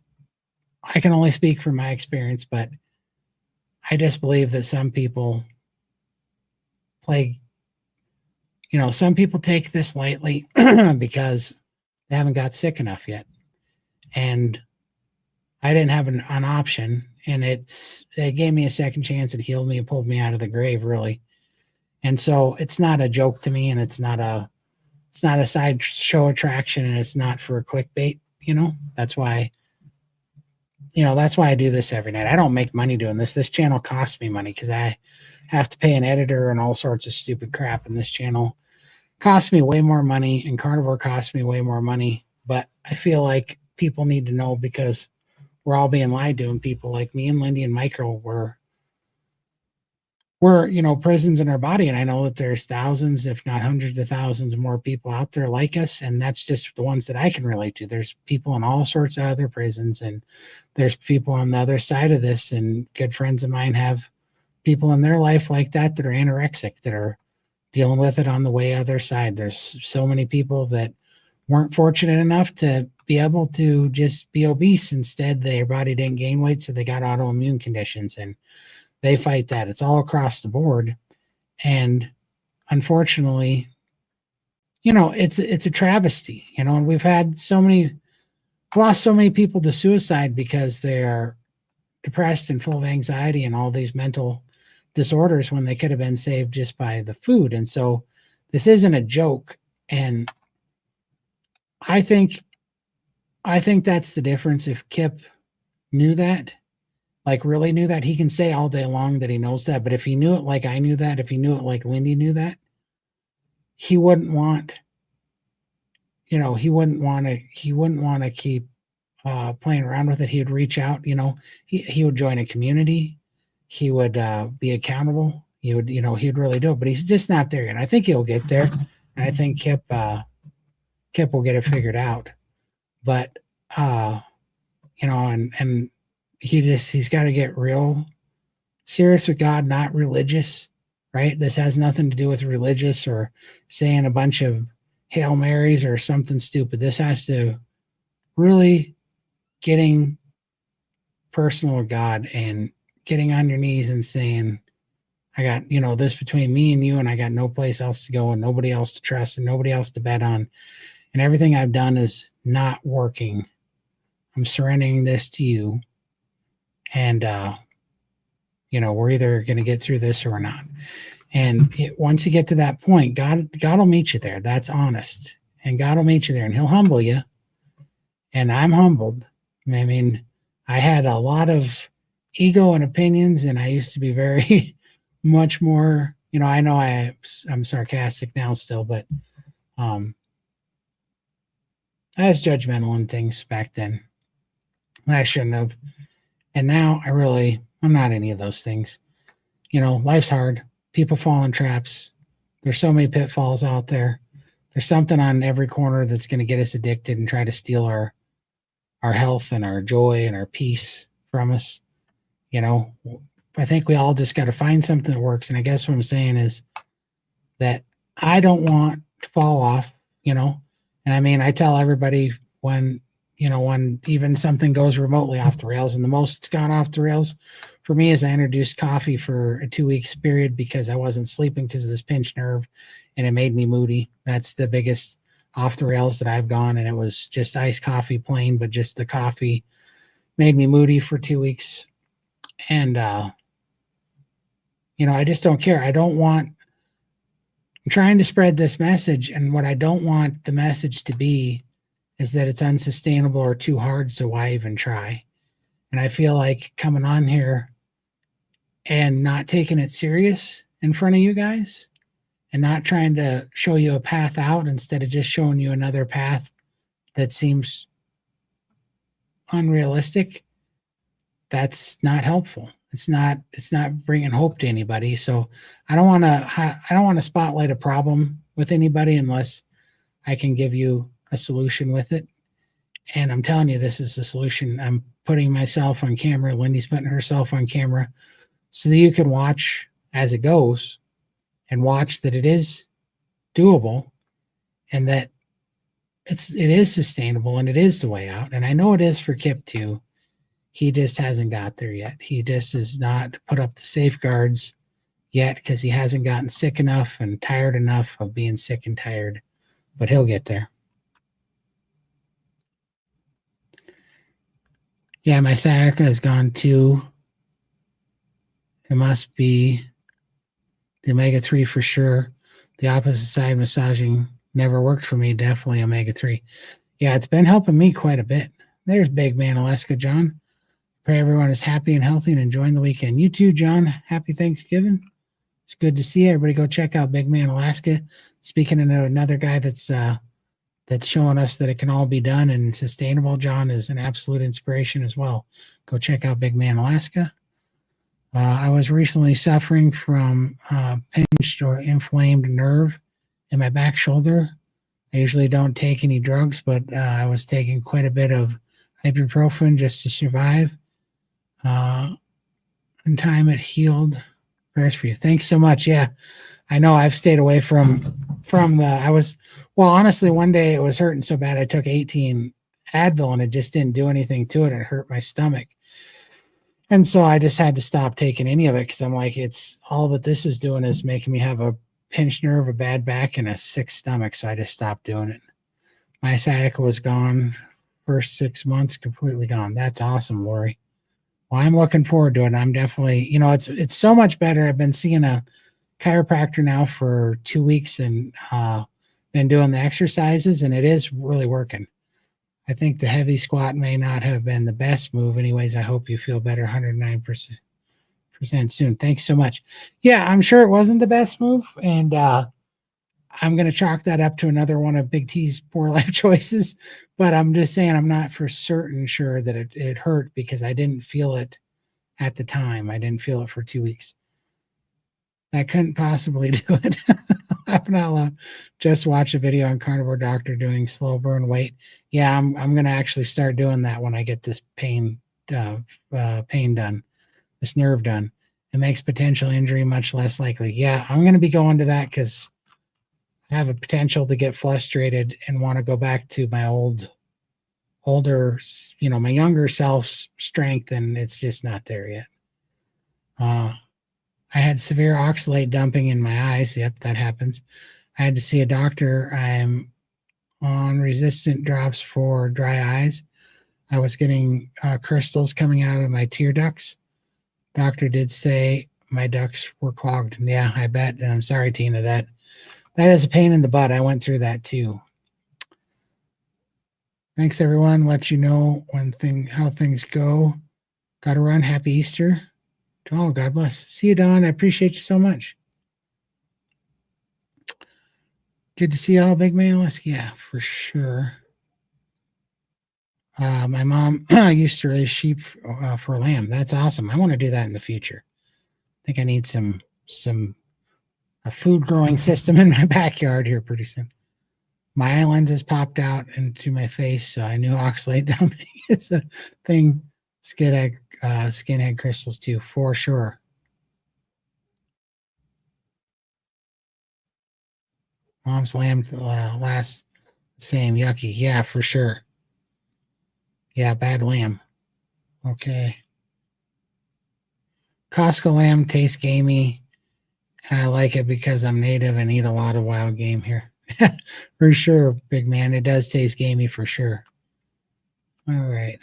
I can only speak from my experience, but I just believe that some people some people take this lightly because they haven't got sick enough yet. And I didn't have an option. And it gave me a second chance. It healed me. It pulled me out of the grave, really. And so it's not a joke to me, and it's not a side show attraction, and it's not for clickbait. That's why I do this every night. I don't make money doing this. This channel costs me money because I have to pay an editor and all sorts of stupid crap. And this channel costs me way more money, and Carnivore costs me way more money. But I feel like people need to know, because we're all being lied to, and people like me and Lindy and Michael were prisons in our body. And I know that there's thousands, if not hundreds of thousands more people out there like us. And that's just the ones that I can relate to. There's people in all sorts of other prisons, and there's people on the other side of this. And good friends of mine have people in their life like that are anorexic, that are dealing with it on the way other side. There's so many people that weren't fortunate enough to be able to just be obese. Instead, their body didn't gain weight, so they got autoimmune conditions, and they fight that. It's all across the board. And unfortunately, it's a travesty, and we've lost so many people to suicide because they are depressed and full of anxiety and all these mental disorders, when they could have been saved just by the food. And so this isn't a joke. And I think that's the difference. If Kip knew that, like really knew that, he can say all day long that he knows that. But if he knew it like I knew that, if he knew it like Lindy knew that, he wouldn't want to keep playing around with it. He would reach out. He would join a community. He would be accountable. He would really do it. But he's just not there yet. I think he'll get there, and I think Kip will get it figured out. But and he's got to get real serious with God, not religious, right? This has nothing to do with religious or saying a bunch of Hail Marys or something stupid. This has to really getting personal with God and getting on your knees and saying, I got, this between me and you, and I got no place else to go and nobody else to trust and nobody else to bet on. And everything I've done is not working. I'm surrendering this to you. And, we're either going to get through this or we're not. And once you get to that point, God will meet you there. That's honest. And God will meet you there, and he'll humble you. And I'm humbled. I mean, I had a lot of ego and opinions, and I used to be very much more, I know I'm sarcastic now still, but I was judgmental in things back then. I shouldn't have. And now I'm not any of those things. Life's hard. People fall in traps. There's so many pitfalls out there. There's something on every corner that's going to get us addicted and try to steal our health and our joy and our peace from us. I think we all just got to find something that works. And I guess what I'm saying is that I don't want to fall off, and I mean, I tell everybody when even something goes remotely off the rails, and the most it's gone off the rails for me is I introduced coffee for a 2 weeks period because I wasn't sleeping because of this pinched nerve, and it made me moody. That's the biggest off the rails that I've gone. And it was just iced coffee plain, but just the coffee made me moody for 2 weeks. And, I just don't care. I'm trying to spread this message. And what I don't want the message to be is that it's unsustainable or too hard. So why even try? And I feel like coming on here and not taking it serious in front of you guys and not trying to show you a path out instead of just showing you another path that seems unrealistic, that's not helpful. It's not bringing hope to anybody. So I don't want to spotlight a problem with anybody unless I can give you a solution with it. And I'm telling you, this is a solution. I'm putting myself on camera. Lindy's putting herself on camera so that you can watch as it goes and watch that it is doable and that it is sustainable and it is the way out. And I know it is for Kip too. He just hasn't got there yet. He just has not put up the safeguards yet because he hasn't gotten sick enough and tired enough of being sick and tired, but he'll get there. Yeah, my sciatica has gone too. It must be The omega-3 for sure. The opposite side massaging never worked for me. Definitely omega-3. Yeah, it's been helping me quite a bit. There's Big Man Alaska, John. Pray everyone is happy and healthy and enjoying the weekend. You too, John. Happy Thanksgiving. It's good to see you. Everybody go check out Big Man Alaska. Speaking of another guy that's showing us that it can all be done and sustainable, John is an absolute inspiration as well. Go check out Big Man Alaska. I was recently suffering from pinched or inflamed nerve in my back shoulder. I usually don't take any drugs, but I was taking quite a bit of ibuprofen just to survive. In time, it healed. Prayers for you. Thanks so much. Yeah, I know I've stayed away from honestly, one day it was hurting so bad I took 18 Advil and it just didn't do anything to it. It hurt my stomach. And so I just had to stop taking any of it because I'm like, it's all that this is doing is making me have a pinched nerve, a bad back, and a sick stomach. So I just stopped doing it. My sciatica was gone. First 6 months, completely gone. That's awesome, Lori. Well, I'm looking forward to it. I'm definitely, it's so much better. I've been seeing a chiropractor now for 2 weeks and been doing the exercises, and it is really working. I think the heavy squat may not have been the best move. Anyways, I hope you feel better 109% soon. Thanks so much. Yeah, I'm sure it wasn't the best move. And I'm going to chalk that up to another one of Big T's poor life choices. But I'm just saying I'm not for certain sure that it hurt because I didn't feel it at the time. I didn't feel it for 2 weeks. I couldn't possibly do it. I'm not allowed. Just watch a video on Carnivore Doctor doing slow burn weight. Yeah, I'm going to actually start doing that when I get this pain done, this nerve done. It makes potential injury much less likely. Yeah, I'm going to be going to that because I have a potential to get frustrated and want to go back to my older, my younger self's strength, and it's just not there yet. I had severe oxalate dumping in my eyes. Yep, that happens. I had to see a doctor. I'm on resistant drops for dry eyes. I was getting crystals coming out of my tear ducts. Doctor did say my ducts were clogged. Yeah, I bet. And I'm sorry, Tina, that is a pain in the butt. I went through that too. Thanks, everyone. Let you know how things go. Got to run. Happy Easter. Oh, God bless. See you, Don. I appreciate you so much. Good to see you all, Big Man. Yeah, for sure. My mom used to raise sheep for lamb. That's awesome. I want to do that in the future. I think I need a food growing system in my backyard here pretty soon. My eye lenses popped out into my face, so I knew oxalate dumping is a thing. Skinhead crystals too, for sure. Mom's lamb last same yucky. Yeah, for sure. Yeah, bad lamb. Okay. Costco lamb tastes gamey, and I like it because I'm native and eat a lot of wild game here. For sure, Big Man. It does taste gamey for sure. All right.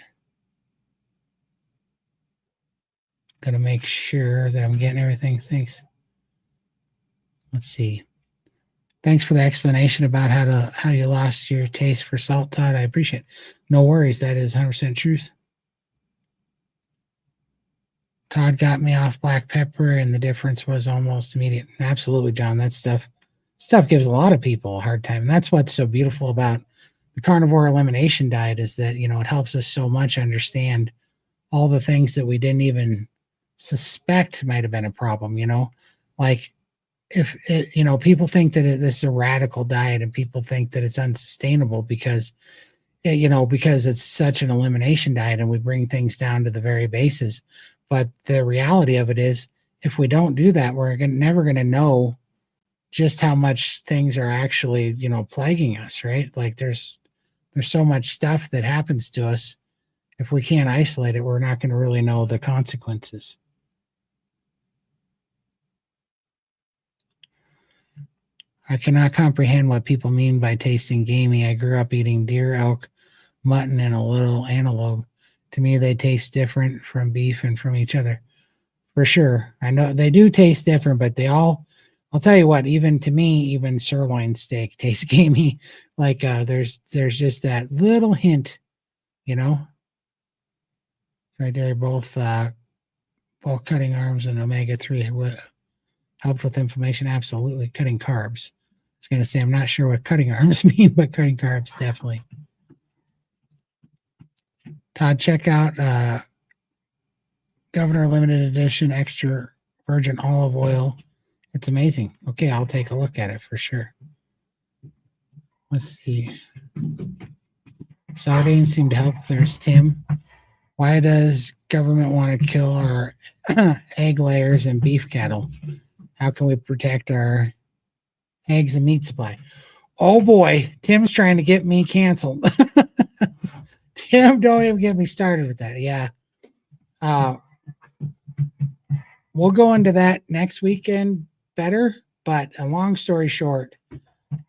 Gotta make sure that I'm getting everything. Thanks. Let's see. Thanks for the explanation about how you lost your taste for salt, Todd. I appreciate it. No worries. That is 100% truth. Todd got me off black pepper, and the difference was almost immediate. Absolutely, John. That stuff gives a lot of people a hard time. And that's what's so beautiful about the carnivore elimination diet is that, it helps us so much understand all the things that we didn't even suspect might have been a problem, like if it, people think that this is a radical diet and people think that it's unsustainable because it's such an elimination diet and we bring things down to the very basis. But the reality of it is if we don't do that, we're never going to know just how much things are actually, plaguing us, right? Like there's so much stuff that happens to us. If we can't isolate it, we're not going to really know the consequences. I cannot comprehend what people mean by tasting gamey. I grew up eating deer, elk, mutton, and a little antelope. To me, they taste different from beef and from each other. For sure. I know they do taste different, but they all I'll tell you what, even to me, even sirloin steak tastes gamey. Like there's just that little hint, you know. Right there, both cutting arms and omega-3 helped with inflammation. Absolutely. Cutting carbs. I was going to say, I'm not sure what cutting arms mean, but cutting carbs, definitely. Todd, check out Governor Limited Edition Extra Virgin Olive Oil. It's amazing. Okay, I'll take a look at it for sure. Let's see. Sardines seem to help. There's Tim. Why does government want to kill our egg layers and beef cattle? How can we protect our eggs and meat supply? Oh boy, Tim's trying to get me canceled. Tim, don't even get me started with that. Yeah. We'll go into that next weekend better, but a long story short,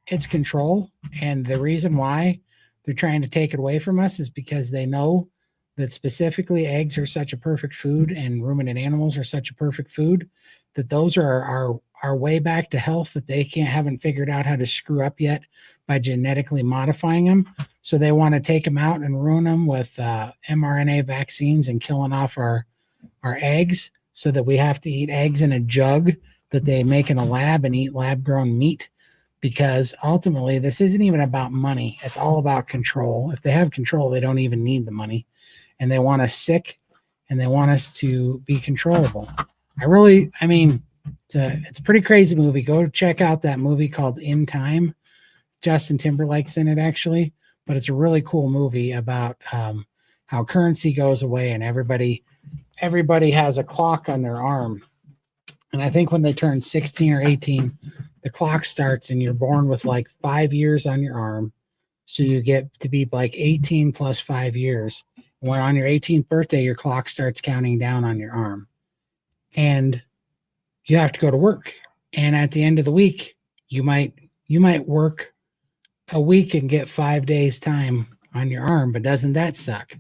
it's control. And the reason why they're trying to take it away from us is because they know that specifically eggs are such a perfect food and ruminant animals are such a perfect food that those are our way back to health that they haven't figured out how to screw up yet by genetically modifying them. So they want to take them out and ruin them with mRNA vaccines and killing off our eggs so that we have to eat eggs in a jug that they make in a lab and eat lab grown meat, because ultimately this isn't even about money. It's all about control. If they have control, they don't even need the money, and they want us sick and they want us to be controllable. I mean, it's a pretty crazy movie. Go check out that movie called In Time. Justin Timberlake's in it actually, but it's a really cool movie about how currency goes away and everybody has a clock on their arm. And I think when they turn 16 or 18, the clock starts and you're born with like 5 years on your arm. So you get to be like 18 plus 5 years. When on your 18th birthday, your clock starts counting down on your arm. And you have to go to work. And at the end of the week, you might work a week and get 5 days time on your arm, but doesn't that suck?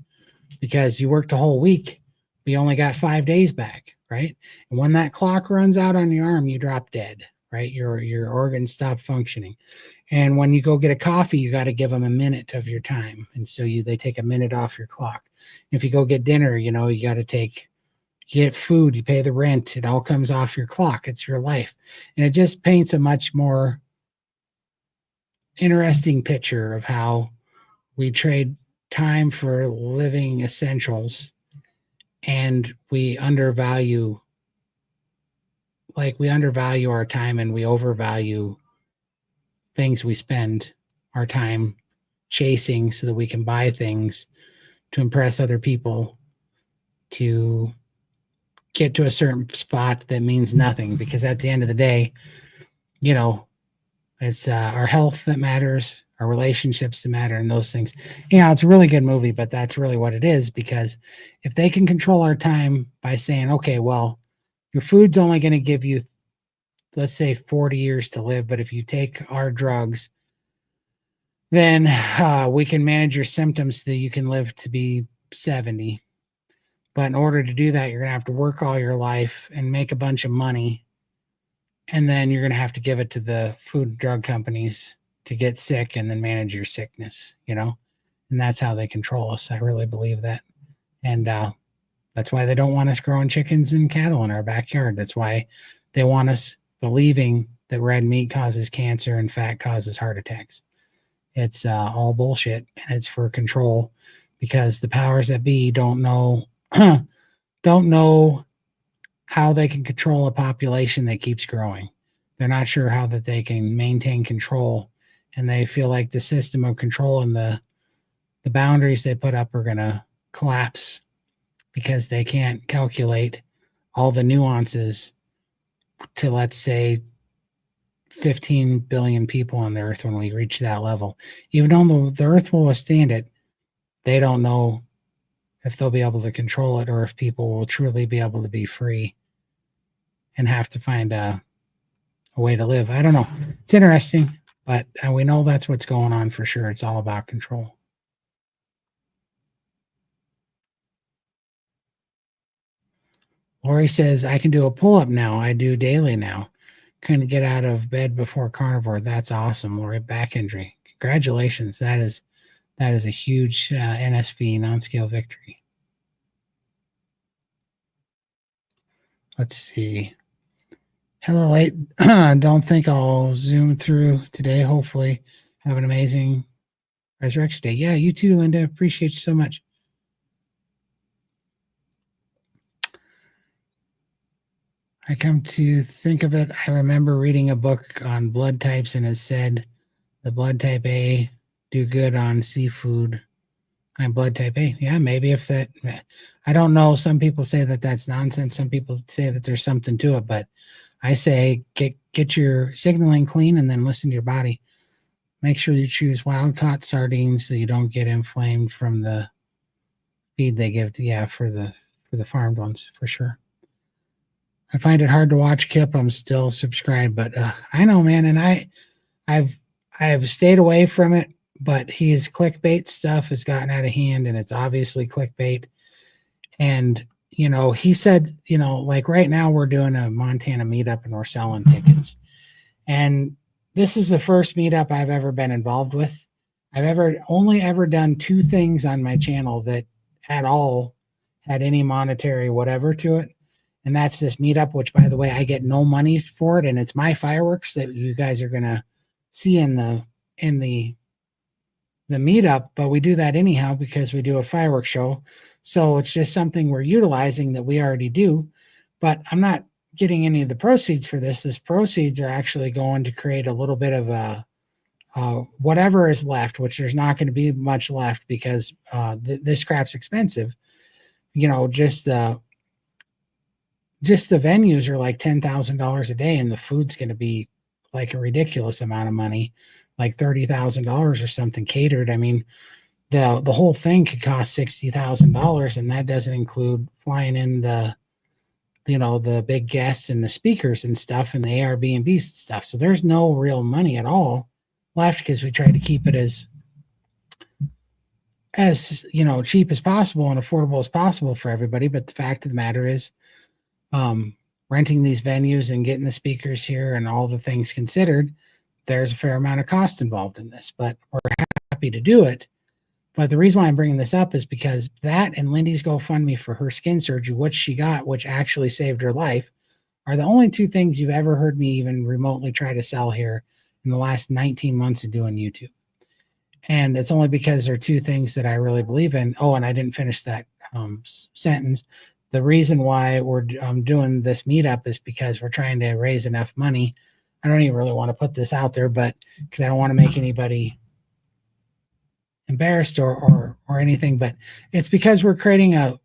Because you worked a whole week, but you only got 5 days back, right? And when that clock runs out on your arm, you drop dead, right? Your organs stop functioning. And when you go get a coffee, you got to give them a minute of your time. And so they take a minute off your clock. If you go get dinner, you got to get food, you pay the rent, it all comes off your clock. It's your life. And it just paints a much more interesting picture of how we trade time for living essentials, and we undervalue our time, and we overvalue things we spend our time chasing so that we can buy things to impress other people, to get to a certain spot that means nothing, because at the end of the day, it's our health that matters, our relationships that matter, and those things. It's a really good movie, but that's really what it is, because if they can control our time by saying, okay, well, your food's only going to give you, let's say, 40 years to live, but if you take our drugs, then we can manage your symptoms so that you can live to be 70. But in order to do that, you're going to have to work all your life and make a bunch of money. And then you're going to have to give it to the food and drug companies to get sick and then manage your sickness, and that's how they control us. I really believe that. And that's why they don't want us growing chickens and cattle in our backyard. That's why they want us believing that red meat causes cancer and fat causes heart attacks. It's all bullshit, and it's for control, because the powers that be don't know how they can control a population that keeps growing. They're not sure how that they can maintain control, and they feel like the system of control and the boundaries they put up are going to collapse because they can't calculate all the nuances to, let's say, 15 billion people on the earth when we reach that level. Even though the earth will withstand it, they don't know if they'll be able to control it, or if people will truly be able to be free and have to find a way to live. I don't know. It's interesting, but we know that's what's going on for sure. It's all about control. Lori says, I can do a pull-up now. I do daily now. couldn't get out of bed before Carnivore. That's awesome, Lori. Back injury. Congratulations. That is a huge NSV non-scale victory. Let's see. Hello, late. Don't think I'll zoom through today. Hopefully, have an amazing Resurrection Day. Yeah, you too, Linda. Appreciate you so much. I come to think of it, I remember reading a book on blood types, and it said the blood type A do good on seafood. I'm blood type A. Yeah, maybe if that, I don't know. Some people say that that's nonsense. Some people say that there's something to it, but I say get your signaling clean and then listen to your body. Make sure you choose wild caught sardines so you don't get inflamed from the feed they give to, for the farmed ones, for sure. I find it hard to watch Kip. I'm still subscribed, but I know, man, and I've stayed away from it, but his clickbait stuff has gotten out of hand, and it's obviously clickbait. And he said, like right now we're doing a Montana meetup and we're selling tickets, and this is the first meetup I've ever been involved with. I've only ever done 2 things on my channel that at all had any monetary whatever to it. And that's this meetup, which, by the way, I get no money for it, and it's my fireworks that you guys are gonna see in the meetup. But we do that anyhow because we do a fireworks show, so it's just something we're utilizing that we already do. But I'm not getting any of the proceeds for this. This proceeds are actually going to create a little bit of a whatever is left, which there's not going to be much left because this crap's expensive. Just the venues are like $10,000 a day, and the food's going to be like a ridiculous amount of money, like $30,000 or something catered. I mean, the whole thing could cost $60,000, and that doesn't include flying in the big guests and the speakers and stuff and the Airbnbs and stuff. So there's no real money at all left because we try to keep it as cheap as possible and affordable as possible for everybody. But the fact of the matter is, renting these venues and getting the speakers here and all the things considered, there's a fair amount of cost involved in this, but we're happy to do it. But the reason why I'm bringing this up is because that and Lindy's GoFundMe for her skin surgery, which she got, which actually saved her life, are the only 2 things you've ever heard me even remotely try to sell here in the last 19 months of doing YouTube. And it's only because they're 2 things that I really believe in. Oh, and I didn't finish that sentence. The reason why we're doing this meetup is because we're trying to raise enough money. I don't even really want to put this out there, but because I don't want to make anybody embarrassed or anything, but it's because we're creating an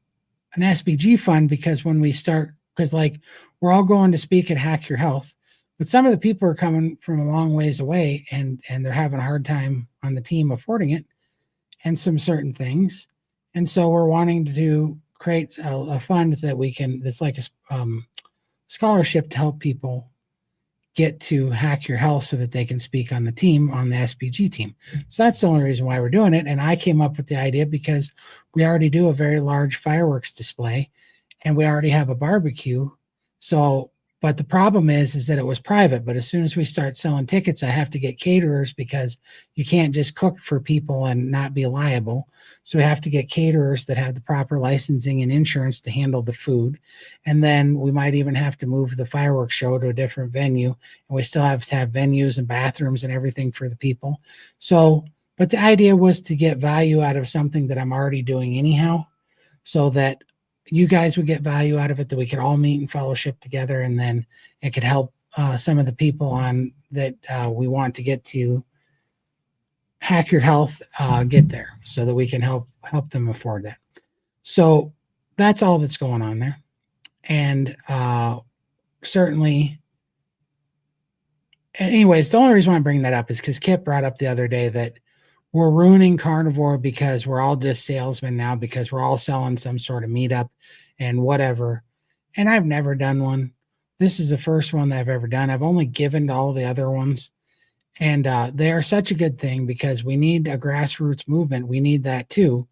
SBG fund, because when we start, because like we're all going to speak at Hack Your Health, but some of the people are coming from a long ways away and they're having a hard time on the team affording it and some certain things. And so we're wanting to create a fund that's like a scholarship to help people get to Hack Your Health so that they can speak on the team, on the SBG team. So that's the only reason why we're doing it. And I came up with the idea because we already do a very large fireworks display and we already have a barbecue. So, but the problem is that it was private. But as soon as we start selling tickets, I have to get caterers because you can't just cook for people and not be liable. So we have to get caterers that have the proper licensing and insurance to handle the food. And then we might even have to move the fireworks show to a different venue. And we still have to have venues and bathrooms and everything for the people. So, but the idea was to get value out of something that I'm already doing anyhow, so that you guys would get value out of it, that we could all meet and fellowship together, and then it could help some of the people on that we want to get to Hack Your Health get there, so that we can help them afford that. So that's all that's going on there. And certainly, anyways, the only reason why I'm bringing that up is because Kip brought up the other day that we're ruining Carnivore because we're all just salesmen now, because we're all selling some sort of meetup and whatever. And I've never done one. This is the first one that I've ever done. I've only given to all the other ones. And they are such a good thing because we need a grassroots movement. We need that too.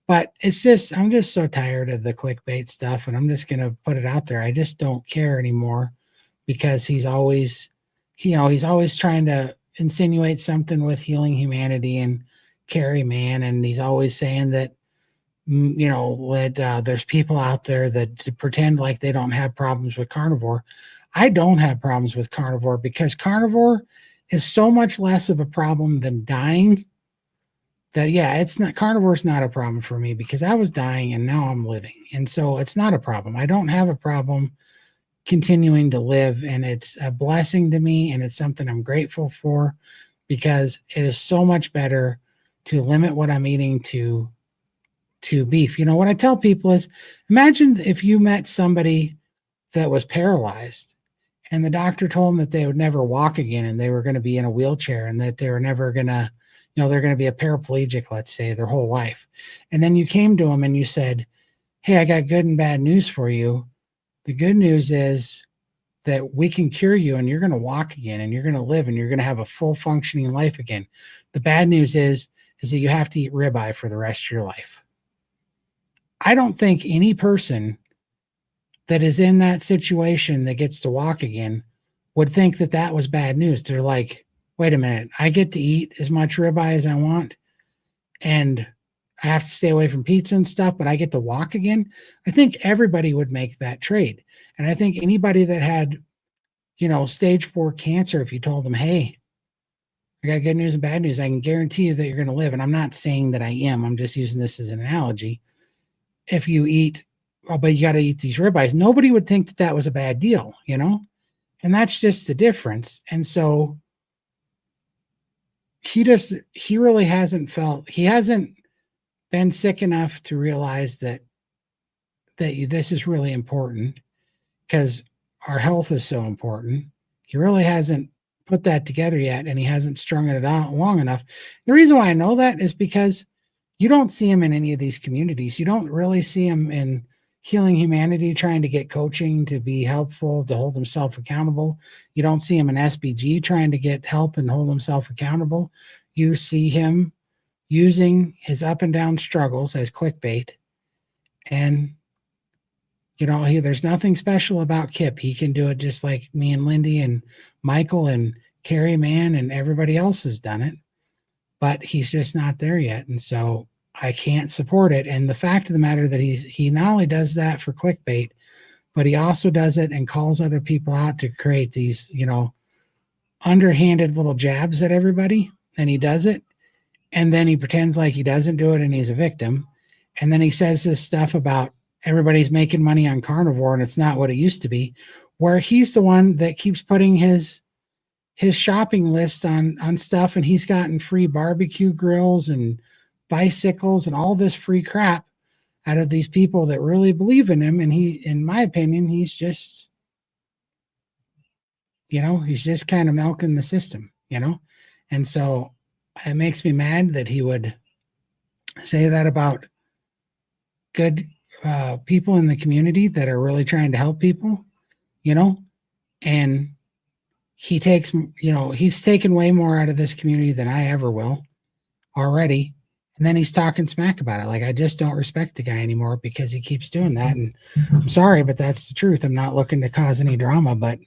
But it's just, I'm just so tired of the clickbait stuff, and I'm just going to put it out there. I just don't care anymore because he's always, he's always trying to insinuate something with healing humanity and carry man. And he's always saying that, there's people out there that pretend like they don't have problems with carnivore. I don't have problems with carnivore because carnivore is so much less of a problem than dying that, yeah, it's not, carnivore's not a problem for me because I was dying and now I'm living. And so it's not a problem. I don't have a problem continuing to live, and it's a blessing to me, and it's something I'm grateful for because it is so much better to limit what I'm eating to beef. What I tell people is, imagine if you met somebody that was paralyzed and the doctor told them that they would never walk again and they were going to be in a wheelchair and that they were never going to, they're going to be a paraplegic, let's say, their whole life. And then you came to them and you said, hey, I got good and bad news for you. The good news is that we can cure you and you're going to walk again and you're going to live and you're going to have a full functioning life again. The bad news is that you have to eat ribeye for the rest of your life. I don't think any person that is in that situation that gets to walk again would think that that was bad news. They're like, wait a minute, I get to eat as much ribeye as I want and I have to stay away from pizza and stuff, but I get to walk again. I think everybody would make that trade. And I think anybody that had, stage 4 cancer, if you told them, hey, I got good news and bad news, I can guarantee you that you're going to live. And I'm not saying that I am, I'm just using this as an analogy. If you eat, but you got to eat these ribeyes, nobody would think that that was a bad deal, and that's just the difference. And so he really hasn't been sick enough to realize that this is really important because our health is so important. He really hasn't put that together yet, and he hasn't strung it out long enough. The reason why I know that is because you don't see him in any of these communities. You don't really see him in healing humanity, trying to get coaching to be helpful, to hold himself accountable. You don't see him in SBG trying to get help and hold himself accountable. You see him using his up and down struggles as clickbait. And, there's nothing special about Kip. He can do it just like me and Lindy and Michael and Carrie Mann and everybody else has done it. But he's just not there yet. And so I can't support it. And the fact of the matter that he not only does that for clickbait, but he also does it and calls other people out to create these, underhanded little jabs at everybody. And he does it. And then he pretends like he doesn't do it and he's a victim. And then he says this stuff about everybody's making money on carnivore and it's not what it used to be, where he's the one that keeps putting his shopping list on stuff, and he's gotten free barbecue grills and bicycles and all this free crap out of these people that really believe in him. And he, in my opinion, he's just kind of milking the system, and so it makes me mad that he would say that about good people in the community that are really trying to help people, and he takes, he's taken way more out of this community than I ever will already. And then he's talking smack about it. Like, I just don't respect the guy anymore because he keeps doing that. And I'm sorry, but that's the truth. I'm not looking to cause any drama, but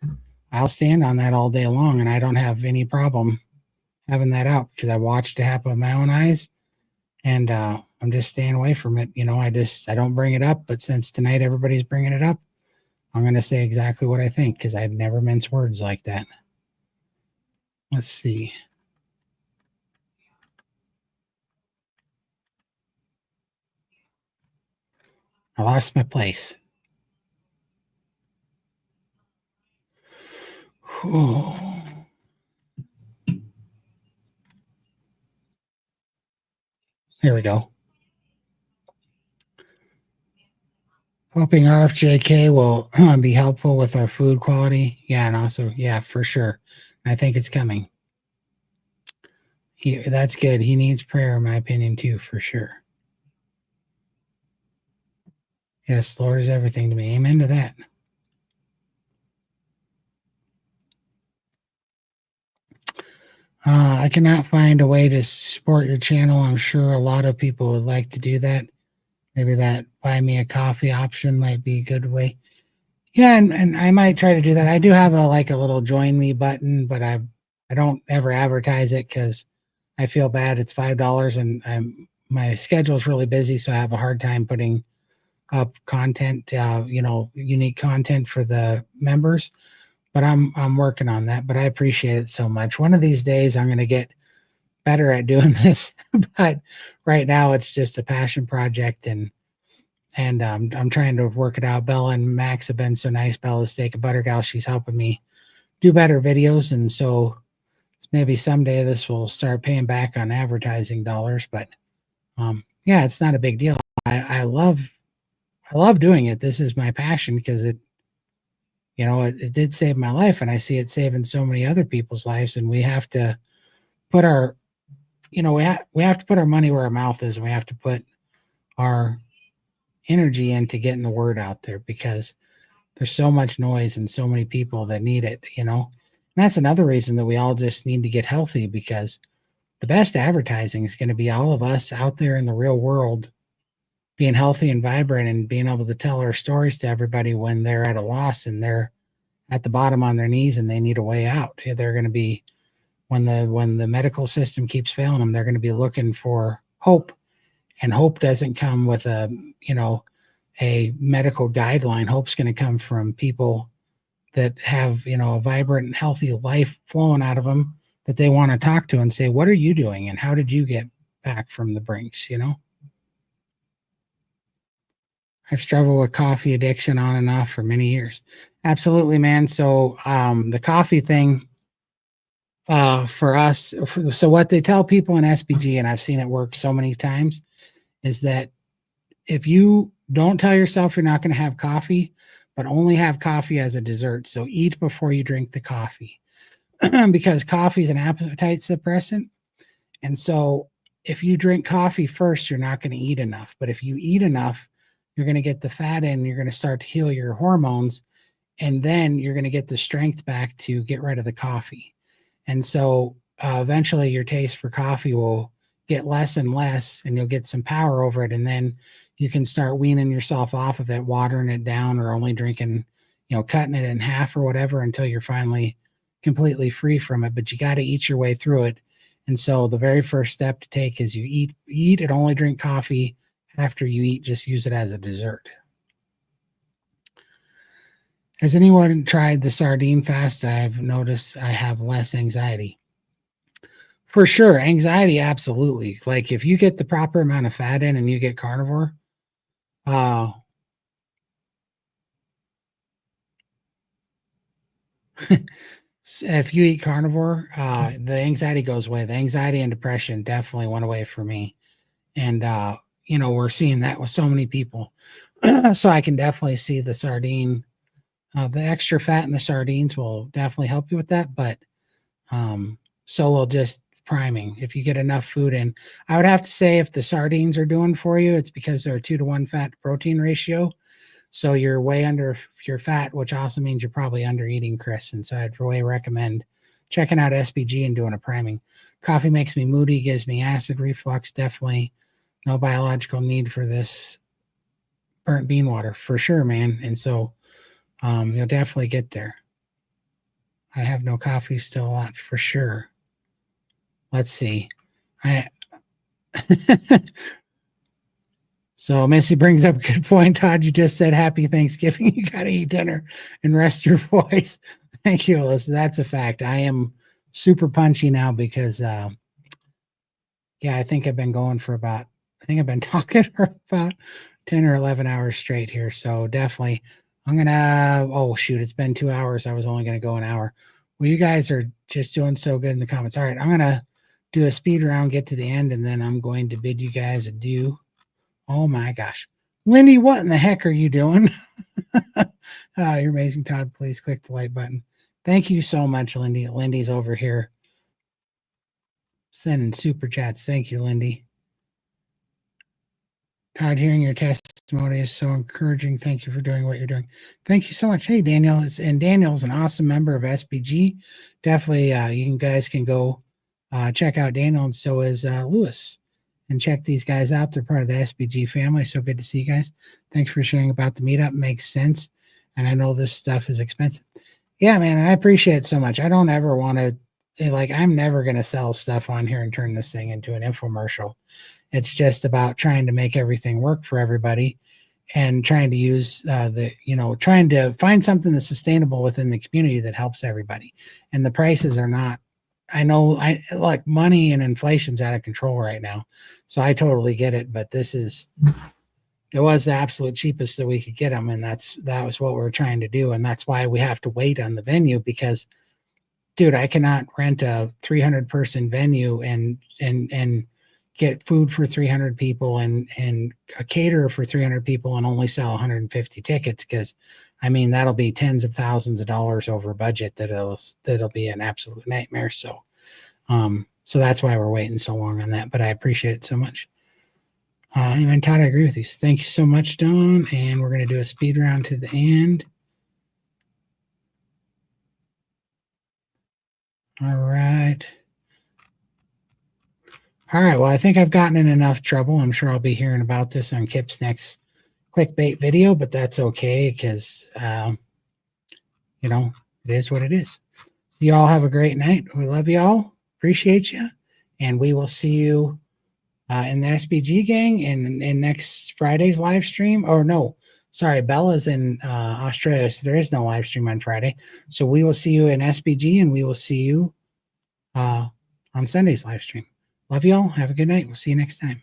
I'll stand on that all day long. And I don't have any problem having that out because I watched it happen with my own eyes. And I'm just staying away from it. I don't bring it up. But since tonight everybody's bringing it up, I'm going to say exactly what I think because I'd never mince words like that. Let's see. I lost my place. Whew. There we go. Hoping RFJK will be helpful with our food quality. Yeah, and also, yeah, for sure. I think it's coming. That's good. He needs prayer, in my opinion, too, for sure. Yes, Lord is everything to me. Amen to that. I cannot find a way to support your channel. I'm sure a lot of people would like to do that. Maybe that buy me a coffee option might be a good way. Yeah, and I might try to do that. I do have a like a little join me button, but I don't ever advertise it because I feel bad. It's $5 and my schedule is really busy, so I have a hard time putting up content, unique content for the members. But I'm working on that. But I appreciate it so much. One of these days I'm going to get better at doing this, but right now it's just a passion project, and I'm trying to work it out. Bella and Max have been so nice. Bella's steak and butter gal. She's helping me do better videos, and so maybe someday this will start paying back on advertising dollars. But yeah, it's not a big deal. I love doing it. This is my passion because it did save my life, and I see it saving so many other people's lives. And we have to put our, we have to put our money where our mouth is, and we have to put our energy into getting the word out there because there's so much noise and so many people that need it. And that's another reason that we all just need to get healthy, because the best advertising is going to be all of us out there in the real world being healthy and vibrant and being able to tell our stories to everybody when they're at a loss and they're at the bottom on their knees and they need a way out. They're going to be, when the medical system keeps failing them, they're going to be looking for hope, and hope doesn't come with a medical guideline. Hope's going to come from people that have a vibrant and healthy life flowing out of them that they want to talk to and say, what are you doing and how did you get back from the brinks? I've struggled with coffee addiction on and off for many years. Absolutely, man. So the coffee thing for us, so what they tell people in SPG, and I've seen it work so many times, is that if you don't tell yourself you're not going to have coffee, but only have coffee as a dessert. So eat before you drink the coffee because coffee is an appetite suppressant. And so if you drink coffee first, you're not going to eat enough. But if you eat enough, you're going to get the fat in, you're going to start to heal your hormones, and then you're going to get the strength back to get rid of the coffee. And so eventually your taste for coffee will get less and less, and you'll get some power over it. And then you can start weaning yourself off of it, watering it down, or only drinking, cutting it in half or whatever until you're finally completely free from it. But you got to eat your way through it. And so the very first step to take is you eat and only drink coffee. After you eat, just use it as a dessert. Has anyone tried the sardine fast? I've noticed I have less anxiety. For sure. Anxiety, absolutely. Like if you get the proper amount of fat in and you get carnivore, if you eat carnivore, the anxiety goes away. The anxiety and depression definitely went away for me. And, we're seeing that with so many people. So I can definitely see the sardine, the extra fat in the sardines will definitely help you with that. But so will just priming. If you get enough food in, I would have to say if the sardines are doing for you, it's because they're a 2-to-1 fat to protein ratio. So you're way under your fat, which also means you're probably under eating, Chris. And so I'd really recommend checking out SPG and doing a priming. Coffee makes me moody, gives me acid reflux. Definitely no biological need for this burnt bean water for sure, man. And so you'll definitely get there. I have no coffee still a lot for sure. Let's see. So Missy brings up a good point. Todd, you just said happy Thanksgiving. You got to eat dinner and rest your voice. Thank you, Alyssa. That's a fact. I am super punchy now because, I think I've been talking for about 10 or 11 hours straight here. So definitely it's been 2 hours. I was only going to go an hour. Well, you guys are just doing so good in the comments. All right. I'm going to do a speed round, get to the end, and then I'm going to bid you guys adieu. Oh my gosh. Lindy, what in the heck are you doing? You're amazing, Todd. Please click the like button. Thank you so much, Lindy. Lindy's over here sending super chats. Thank you, Lindy. Todd, hearing your testimony is so encouraging. Thank you for doing what you're doing. Thank you so much. Hey, Daniel. And Daniel's an awesome member of SPG. Definitely, you guys can go check out Daniel, and so is Lewis. And check these guys out. They're part of the SPG family. So good to see you guys. Thanks for sharing about the meetup. Makes sense. and I know this stuff is expensive. Yeah, man, I appreciate it so much. I don't ever want to, like, I'm never going to sell stuff on here and turn this thing into an infomercial. It's just about trying to make everything work for everybody and trying to use trying to find something that's sustainable within the community that helps everybody. And the prices are not, I know, I like, money and inflation's out of control right now. So I totally get it, but it was the absolute cheapest that we could get them. And that was what we're trying to do. And that's why we have to wait on the venue, because dude, I cannot rent a 300 person venue and get food for 300 people and a caterer for 300 people and only sell 150 tickets. Cause I mean, that'll be tens of thousands of dollars over budget. That'll be an absolute nightmare. So that's why we're waiting so long on that, but I appreciate it so much. And Todd, I agree with you. So thank you so much, Dawn. And we're going to do a speed round to the end. All right. All right. Well, I think I've gotten in enough trouble. I'm sure I'll be hearing about this on Kip's next clickbait video, but that's okay because, it is what it is. So you all have a great night. We love you all. Appreciate you. And we will see you in the SBG gang in next Friday's live stream. Or no, sorry, Bella's in Australia, so there is no live stream on Friday. So we will see you in SBG, and we will see you on Sunday's live stream. Love you all. Have a good night. We'll see you next time.